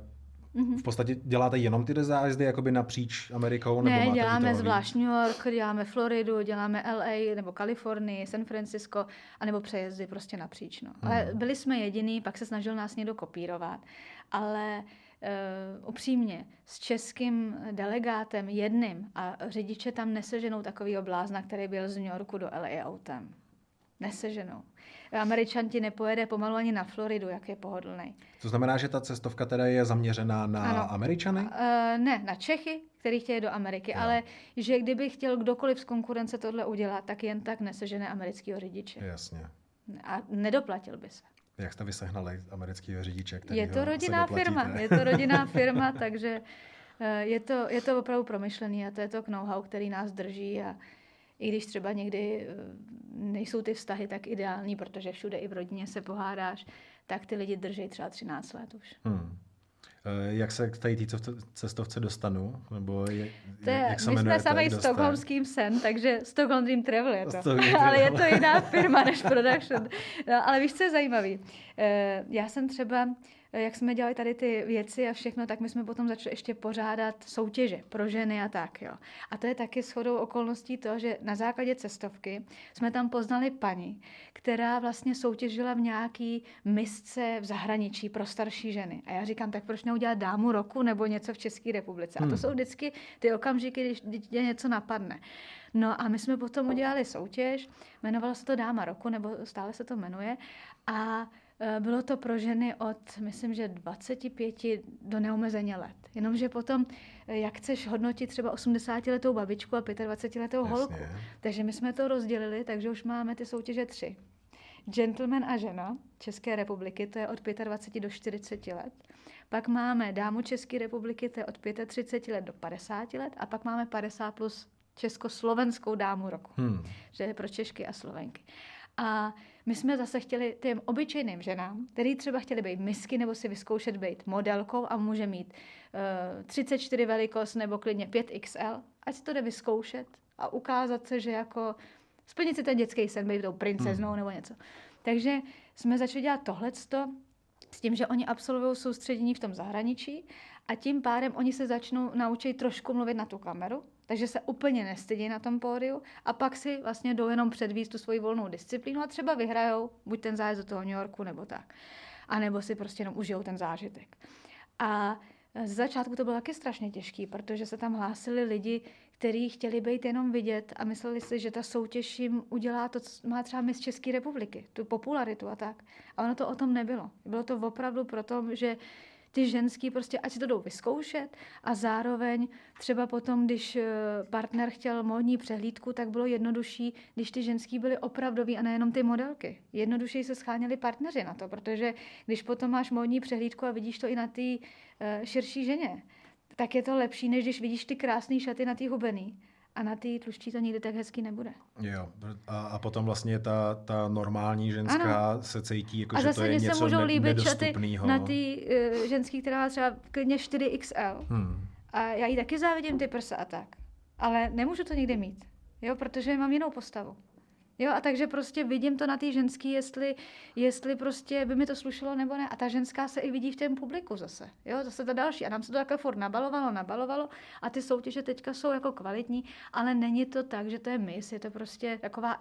v podstatě děláte jenom ty zájezdy jakoby napříč Amerikou? Nebo ne, děláme zvlášť New York, děláme Floridu, děláme LA nebo Kalifornii, San Francisco, anebo přejezdy prostě napříč. No. Ale byli jsme jediný, pak se snažil nás někdo kopírovat. Ale upřímně, s českým delegátem jedným a řidiče tam neseženou takovýho blázna, který byl z New Yorku do LA autem. Neseženou. Američan ti nepojede pomalu ani na Floridu, jak je pohodlný. To znamená, že ta cestovka teda je zaměřená na Američany? Ne, na Čechy, který chtějí do Ameriky, ale že kdyby chtěl kdokoliv z konkurence tohle udělat, tak jen tak nesežene amerického řidiče. Jasně. A nedoplatil by se. Jak jste vysehnali amerického řidiče, který je to rodinná firma, takže je to opravdu promyšlený a to je to know-how, který nás drží a i když třeba někdy nejsou ty vztahy tak ideální, protože všude i v rodině se pohádáš, tak ty lidi drží třeba 13 let už. Jak se k té cestovce dostanu? Nebo jak se my jmenuje? My jsme samý stockholmským sen, takže Stockholm Dream Travel je to. Ale je to jiná firma než production. No, ale víš, co je zajímavý? Já jsem třeba, jak jsme dělali tady ty věci a všechno, tak my jsme potom začali ještě pořádat soutěže pro ženy a tak. Jo. A to je taky shodou okolností to, že na základě cestovky jsme tam poznali paní, která vlastně soutěžila v nějaký misce v zahraničí pro starší ženy. A já říkám, tak proč neudělat dámu roku nebo něco v České republice? A to jsou vždycky ty okamžiky, když tě něco napadne. No a my jsme potom udělali soutěž, jmenovalo se to Dáma roku, nebo stále se to jmenuje, a bylo to pro ženy od, myslím, že 25 do neomezeně let. Jenomže potom, jak chceš hodnotit třeba 80letou babičku a 25letou holku. Takže my jsme to rozdělili, takže už máme ty soutěže 3. Gentleman a žena České republiky, to je od 25 do 40 let. Pak máme dámu České republiky, to je od 35 let do 50 let. A pak máme 50 plus československou dámu roku, že je pro Češky a Slovenky. A my jsme zase chtěli těm obyčejným ženám, který třeba chtěli být misky nebo si vyzkoušet být modelkou a může mít 34 velikost nebo klidně 5XL, ať si to jde vyzkoušet a ukázat se, že jako splnit si ten dětský sen, být tou princeznou nebo něco. Takže jsme začali dělat tohleto s tím, že oni absolvují soustředění v tom zahraničí a tím pádem oni se začnou naučit trošku mluvit na tu kameru, takže se úplně nestydí na tom pódiu a pak si vlastně jdou jenom předvíst tu svoji volnou disciplínu a třeba vyhrajou buď ten zájezd do toho New Yorku nebo tak. A nebo si prostě jenom užijou ten zážitek. A z začátku to bylo taky strašně těžký, protože se tam hlásili lidi, kteří chtěli být jenom vidět a mysleli si, že ta soutěž jim udělá to, co má třeba Miss České republiky, tu popularitu a tak. A ono to o tom nebylo. Bylo to opravdu proto, že ty ženský prostě, ať si to jdou vyzkoušet a zároveň třeba potom, když partner chtěl módní přehlídku, tak bylo jednodušší, když ty ženský byly opravdoví a nejenom ty modelky. Jednodušeji se scháněli partneři na to, protože když potom máš módní přehlídku a vidíš to i na té širší ženě, tak je to lepší, než když vidíš ty krásné šaty na té hubený. A na ty tluští to nikdy tak hezky nebude. Jo, a potom vlastně ta normální ženská se cítí, jako že to je něco nedostupného. A zase se můžou líbit šaty na ty ženský, která má třeba klidně 4XL. A já jí taky závidím ty prsa a tak. Ale nemůžu to nikdy mít, jo, protože mám jinou postavu. Jo, a takže prostě vidím to na té ženský, jestli prostě by mi to slušelo nebo ne. A ta ženská se i vidí v tom publiku zase. Jo, zase ta další. A nám se to takhle furt nabalovalo. A ty soutěže teďka jsou jako kvalitní, ale není to tak, že to je miss, je to prostě taková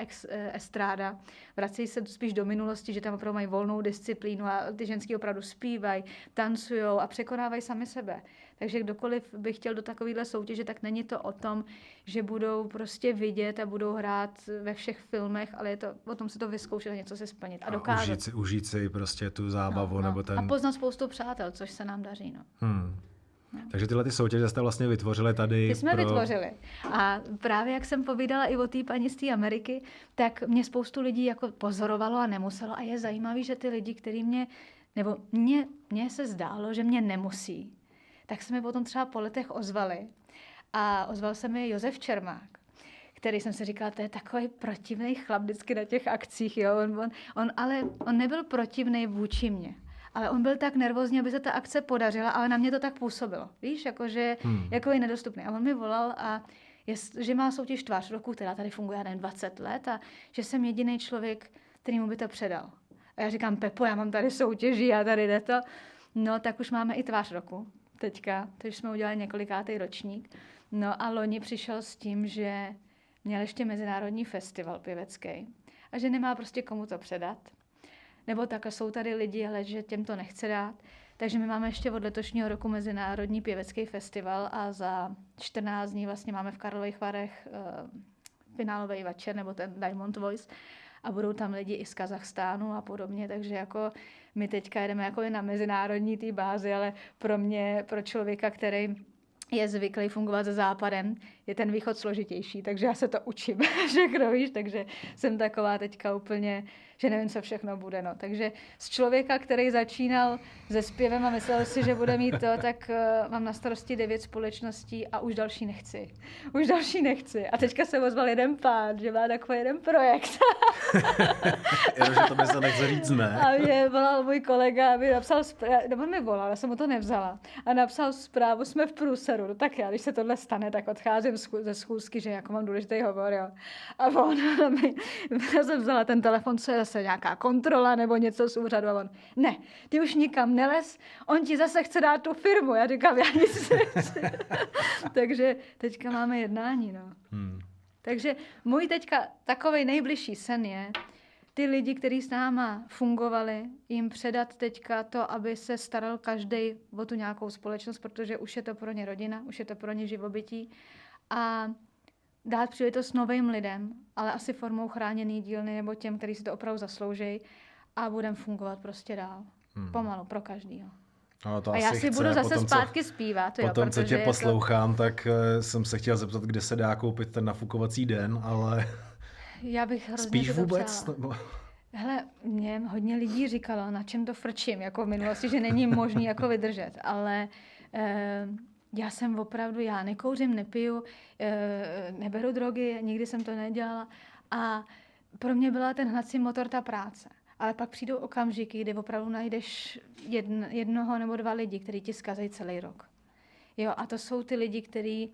estráda. Vracejí se spíš do minulosti, že tam opravdu mají volnou disciplínu a ty ženský opravdu zpívají, tancujou a překonávají sami sebe. Takže kdokoliv by chtěl do takovéhle soutěže, tak není to o tom, že budou prostě vidět a budou hrát ve všech filmech, ale je to o tom si to vyzkoušet a něco si splnit a dokázat. Užít si prostě tu zábavu nebo ten... A poznat spoustu přátel, což se nám daří, no. No. Takže tyhle ty soutěže jste vlastně vytvořili tady. Ty jsme vytvořili. A právě jak jsem povídala i o té paní z té Ameriky, tak mě spoustu lidí jako pozorovalo a nemuselo. A je zajímavý, že ty lidi, kteří mně se zdálo, že mě nemusí, tak se mi potom třeba po letech ozvali. A ozval se mi Josef Čermák, který jsem si říkala, to je takový protivný chlap vždycky na těch akcích. Jo? On nebyl protivný vůči mně. Ale on byl tak nervózní, aby se ta akce podařila, ale na mě to tak působilo. Víš, jakože jako je nedostupný. A on mi volal, že má soutěž Tvář roku, která tady funguje, nevím, 20 let a že jsem jediný člověk, který mu by to předal. A já říkám, Pepo, já mám tady soutěži a tady jde to. No, tak už máme i Tvář roku teďka, takže jsme udělali několikátý ročník. No a loni přišel s tím, že měl ještě mezinárodní festival pěvecký a že nemá prostě komu to předat. Nebo takhle jsou tady lidi, ale že těm to nechce dát. Takže my máme ještě od letošního roku mezinárodní pěvecký festival a za 14 dní vlastně máme v Karlových Varech finálový večer, nebo ten Diamond Voice. A budou tam lidi i z Kazachstánu a podobně, takže jako my teďka jedeme jako na mezinárodní té bázi, ale pro člověka, který je zvyklý fungovat se západem, je ten východ složitější, takže já se to učím, že víš, takže jsem taková teďka úplně že nevím, co všechno bude. No. Takže z člověka, který začínal se zpěvem a myslel si, že bude mít to, tak mám na starosti 9 společností a už další nechci. A teďka se ozval jeden pán, že má takový jeden projekt. Že to by se nechce říct, ne? A mě volal můj kolega, aby napsal nebo mi volal, já jsem mu to nevzala. A napsal zprávu, jsme v průseru. No tak já, když se tohle stane, tak odcházím ze schůzky, že jako mám důležitý hovor, jo. A on já jsem vzala ten telefon, co je zase nějaká kontrola nebo něco z úřadu. A on, ne, ty už nikam nelez, on ti zase chce dát tu firmu. Já říkám, já nic nechci. Takže teďka máme jednání, no. Takže můj teďka takovej nejbližší sen je, ty lidi, kteří s náma fungovali, jim předat teďka to, aby se staral každý o tu nějakou společnost, protože už je to pro ně rodina, už je to pro ně živobytí. A dát příležitost novým lidem, ale asi formou chráněný dílny nebo těm, kteří si to opravdu zaslouží a budeme fungovat prostě dál. Pomalu, pro každýho. No, to a já si budu zase zpátky zpívat. Po tom, co tě poslouchám, tak jsem se chtěl zeptat, kde se dá koupit ten nafukovací den, ale já bych hrozně spíš vůbec? Nebo... Hele, mě hodně lidí říkalo, na čem to frčím, jako v minulosti, že není možný jako vydržet, ale já jsem opravdu, já nekouřím, nepiju, neberu drogy, nikdy jsem to nedělala a pro mě byla ten hnací motor ta práce. Ale pak přijdou okamžiky, kdy opravdu najdeš jednoho nebo 2 lidi, kteří ti zkazejí celý rok. Jo, a to jsou ty lidi, kteří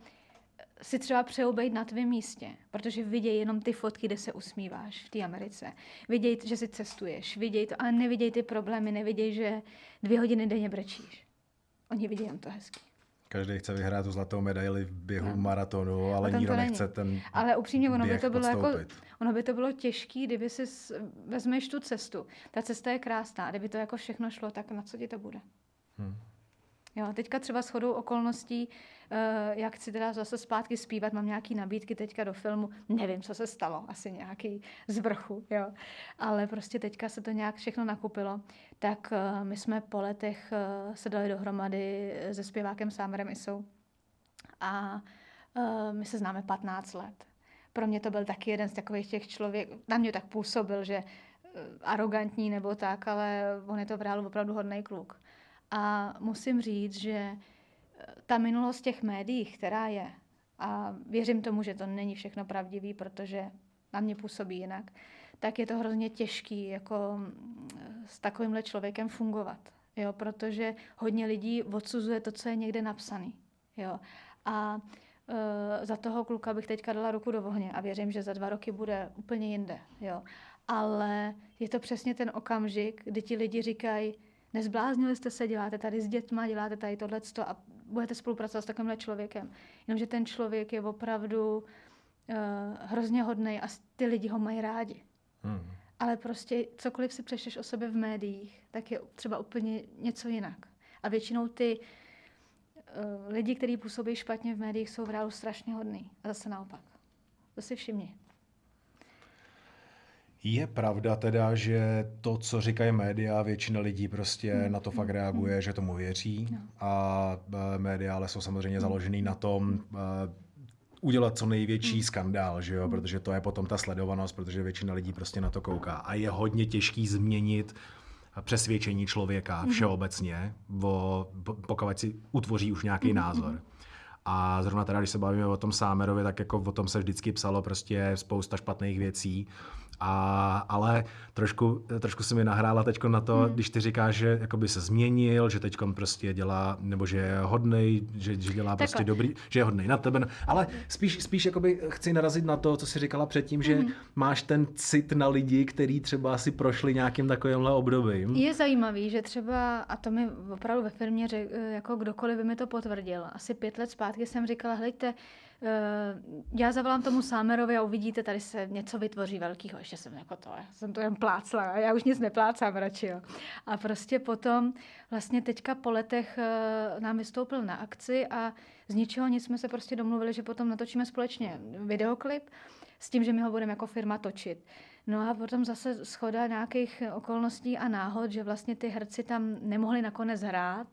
si třeba přejou být na tvém místě, protože vidějí jenom ty fotky, kde se usmíváš v té Americe. Vidějí, že si cestuješ, vidějí to, ale nevidějí ty problémy, nevidějí, že 2 hodiny denně brečíš. Oni vidějí jen to hezký. Každý chce vyhrát tu zlatou medaili v běhu maratonu, ale nikdo nechce ten ale upřímně, ono by to bylo těžké, kdyby si vezmeš tu cestu. Ta cesta je krásná, kdyby to jako všechno šlo, tak na co ti to bude? Jo, teďka třeba shodou okolností, jak chci teda zase zpátky zpívat, mám nějaký nabídky teďka do filmu, nevím, co se stalo, asi nějaký z vrchu, jo. Ale prostě teďka se to nějak všechno nakupilo, tak my jsme po letech se dali dohromady se zpěvákem Sámerem Isou a my se známe 15 let. Pro mě to byl taky jeden z takových těch člověk, na mě tak působil, že arrogantní nebo tak, ale on je to v reálu opravdu hodnej kluk. A musím říct, že ta minulost těch médií, která je, a věřím tomu, že to není všechno pravdivý, protože na mě působí jinak, tak je to hrozně těžký jako s takovýmhle člověkem fungovat. Jo, protože hodně lidí odsuzuje to, co je někde napsaný. Jo. A za toho kluka bych teďka dala ruku do ohně a věřím, že za 2 roky bude úplně jinde. Jo. Ale je to přesně ten okamžik, kdy ti lidi říkají, nezbláznili jste se, děláte tady s dětma, děláte tady tohleto a budete spolupracovat s takovýmhle člověkem. Jenomže ten člověk je opravdu hrozně hodnej a ty lidi ho mají rádi. Ale prostě cokoliv si přečteš o sobě v médiích, tak je třeba úplně něco jinak. A většinou ty lidi, kteří působí špatně v médiích, jsou v reálu strašně hodný. A zase naopak. To si všimni. Je pravda teda, že to, co říkají média, většina lidí prostě na to fakt reaguje, že tomu věří. No. A média ale jsou samozřejmě založený na tom udělat co největší skandál, že jo? Protože to je potom ta sledovanost, protože většina lidí prostě na to kouká. A je hodně těžký změnit přesvědčení člověka všeobecně, pokud si utvoří už nějaký názor. A zrovna teda, když se bavíme o tom Sámerovi, tak jako o tom se vždycky psalo prostě spousta špatných věcí. Ale trošku se mi nahrála teďko na to, když ty říkáš, že jakoby se změnil, že teďko prostě dělá, nebo že je hodnej, že dělá prostě dobrý, že je hodnej na tebe. Ale spíš jakoby chci narazit na to, co jsi říkala předtím, že máš ten cit na lidi, kteří třeba si prošli nějakým takovýmhle obdobím. Je zajímavý, že třeba, a to mi opravdu ve firmě jako kdokoliv by mi to potvrdil, asi 5 let zpátky jsem říkala, hleďte, já zavolám tomu Sámerovi a uvidíte, tady se něco vytvoří velkýho. Ještě jsem jako to, já jsem to jen plácla a já už nic neplácám radši. Jo. A prostě potom vlastně teďka po letech nám vystoupil na akci a z ničeho nic jsme se prostě domluvili, že potom natočíme společně videoklip s tím, že my ho budeme jako firma točit. No a potom zase shoda nějakých okolností a náhod, že vlastně ty herci tam nemohli nakonec hrát,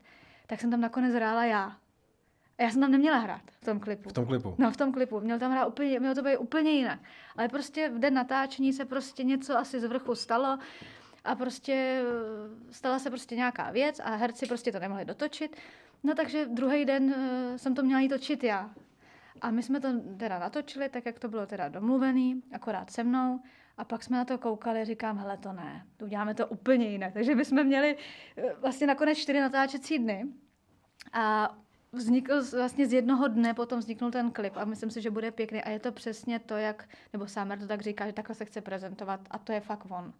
tak jsem tam nakonec hrála já. A já jsem tam neměla hrát v tom klipu. V tom klipu? No, v tom klipu. Mělo to být úplně jinak. Ale prostě v den natáčení se prostě něco asi z vrchu stalo a prostě stala se prostě nějaká věc a herci prostě to nemohli dotočit. No takže druhý den jsem to měla jít točit já. A my jsme to teda natočili, tak jak to bylo teda domluvený, akorát se mnou. A pak jsme na to koukali, říkám, hele, to ne, uděláme to úplně jinak. Takže my jsme měli vlastně nakonec 4 natáčecí dny. A vznikl vlastně z jednoho dne, potom vzniknul ten klip a myslím si, že bude pěkný. A je to přesně to, jak, nebo Summer to tak říká, že takhle se chce prezentovat a to je fakt on.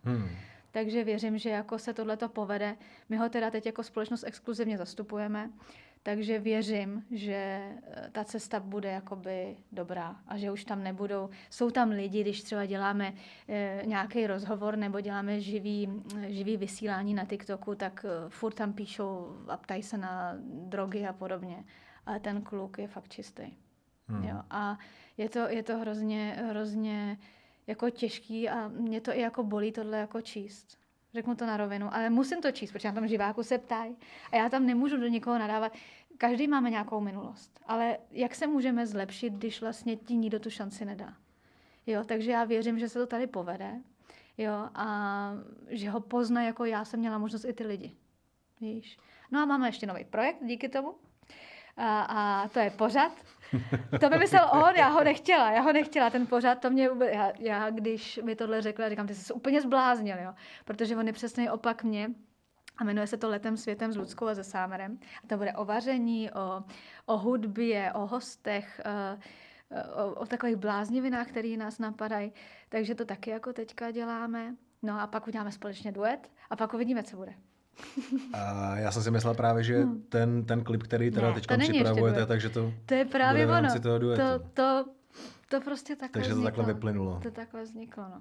Takže věřím, že jako se tohleto povede. My ho teda teď jako společnost exkluzivně zastupujeme, takže věřím, že ta cesta bude jakoby dobrá a že už tam nebudou. Jsou tam lidi, když třeba děláme nějaký rozhovor nebo děláme živý vysílání na TikToku, tak furt tam píšou a ptají se na drogy a podobně. Ale ten kluk je fakt čistý. Jo? A je to hrozně jako těžký a mě to i jako bolí tohle jako číst. Řeknu to na rovinu, ale musím to číst, protože na tom živáku se ptají a já tam nemůžu do někoho nadávat. Každý máme nějakou minulost, ale jak se můžeme zlepšit, když vlastně ti nikdo tu šanci nedá? Jo, takže já věřím, že se to tady povede, jo, a že ho poznají, jako já jsem měla možnost i ty lidi. Víš? No a máme ještě nový projekt díky tomu. A to je pořad. To vymyslel on, já ho nechtěla, ten pořad, to mě já když mi tohle řekla, říkám, ty jsi se úplně zbláznil, jo, protože on je přesně opak mě a jmenuje se to Letem světem s Luckou a se Summerem. A to bude o vaření, o hudbě, o hostech, o takových bláznivinách, které nás napadají, takže to taky jako teďka děláme. No a pak uděláme společně duet a pak uvidíme, co bude. A já jsem si myslel právě, že ten klip, který teda teď připravujete, takže to je právě bude v rámci ono. toho duetu. To prostě takhle takže vzniklo. to takhle vyplynulo. To takhle vzniklo, no.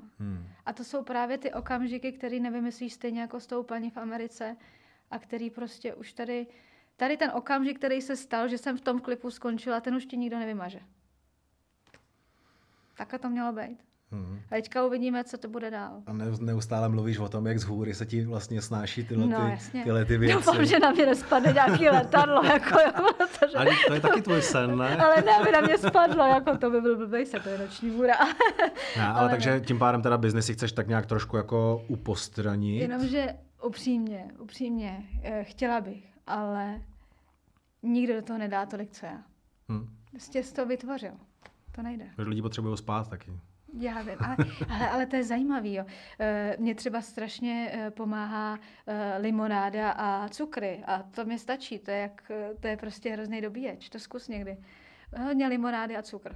A to jsou právě ty okamžiky, které nevymyslíš stejně jako s tou paní v Americe a který prostě už tady ten okamžik, který se stal, že jsem v tom klipu skončila, ten už ti nikdo nevymaže. Takhle to mělo být. A teďka uvidíme, co to bude dál. A neustále mluvíš o tom, jak z hůry se ti vlastně snáší tyhle ty věci. Doufám, že na mě nespadne nějaký letadlo. Protože... Ale to je taky tvůj sen, ne? Ale ne, aby na mě spadlo, jako to by byl blbej se, to je noční můra. ale takže ne. Tím pádem teda biznesy chceš tak nějak trošku jako upostranit. Jenomže upřímně, chtěla bych, ale nikdo do toho nedá tolik, co já. Prostě jsi to vytvořil. To nejde. Protože lidi potřebují spát taky. Já vím, ale to je zajímavý. Jo. Mně třeba strašně pomáhá limonáda a cukry a to mi stačí. To je prostě hrozný dobíječ. To zkus někdy. Hodně limonády a cukr.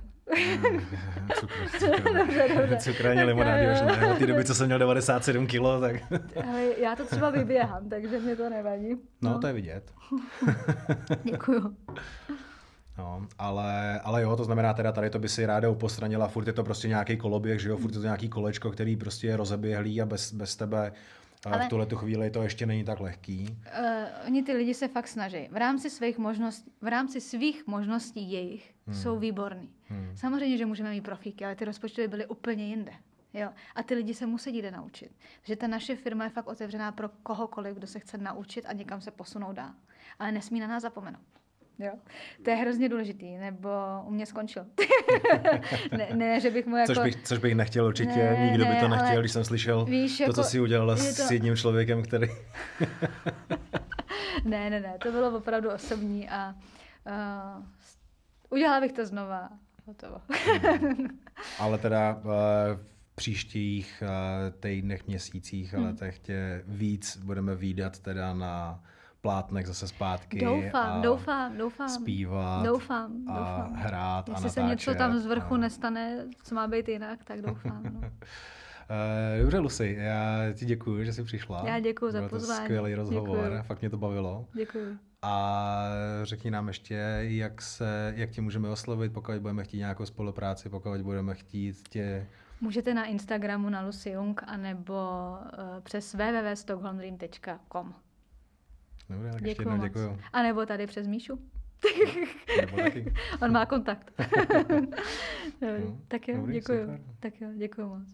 Cukr ani limonády už ne. Od té doby, co jsem měl 97 kilo, tak... Ale já to třeba vyběhám, takže mě to nevadí. No, to je vidět. Děkuju. No, ale jo, to znamená teda tady to by si ráda upostranila, furt je to prostě nějaký koloběh, že jo, furt je to nějaký kolečko, který prostě je rozeběhlý a bez tebe v tuhletu chvíli to ještě není tak lehký. Oni ty lidi se fakt snaží. V rámci svých možností jejich jsou výborní. Samozřejmě, že můžeme mít profíky, ale ty rozpočty by byly úplně jinde. Jo? A ty lidi se musí jít naučit. Takže ta naše firma je fakt otevřená pro kohokoliv, kdo se chce naučit a někam se posunout dál. Ale nesmí na nás zapomenout. Jo? To je hrozně důležitý, nebo u mě skončil. ne, že bych mu jako... Což bych nechtěl určitě, nikdo by to nechtěl, když jsem slyšel víš, to, co jsi udělala s jedním člověkem, který... ne, to bylo opravdu osobní a udělala bych to znova. Hotovo. Ale teda v příštích týdnech, měsících, letech tě víc budeme vídat teda na plátnech zase zpátky. Doufám. Zpívat. Doufám. Hrát Jestli a natáčet. se něco tam z vrchu nestane, co má být jinak, tak doufám. No. Dobře, Lucy, já ti děkuji, že jsi přišla. Já děkuji za pozvání. Byl to skvělý rozhovor, fakt mě to bavilo. Děkuji. A řekni nám ještě, jak tě můžeme oslovit, pokud budeme chtít nějakou spolupráci, pokud budeme chtít tě... Můžete na Instagramu na Lucy Jung, anebo přes www.stockholmdream.com. Dobré, tak ještě jednou děkuju. A nebo tady přes Míšu. Nebo taky. On má kontakt. Tak jo, dobrý, děkuju. Super. Tak jo, děkuju moc.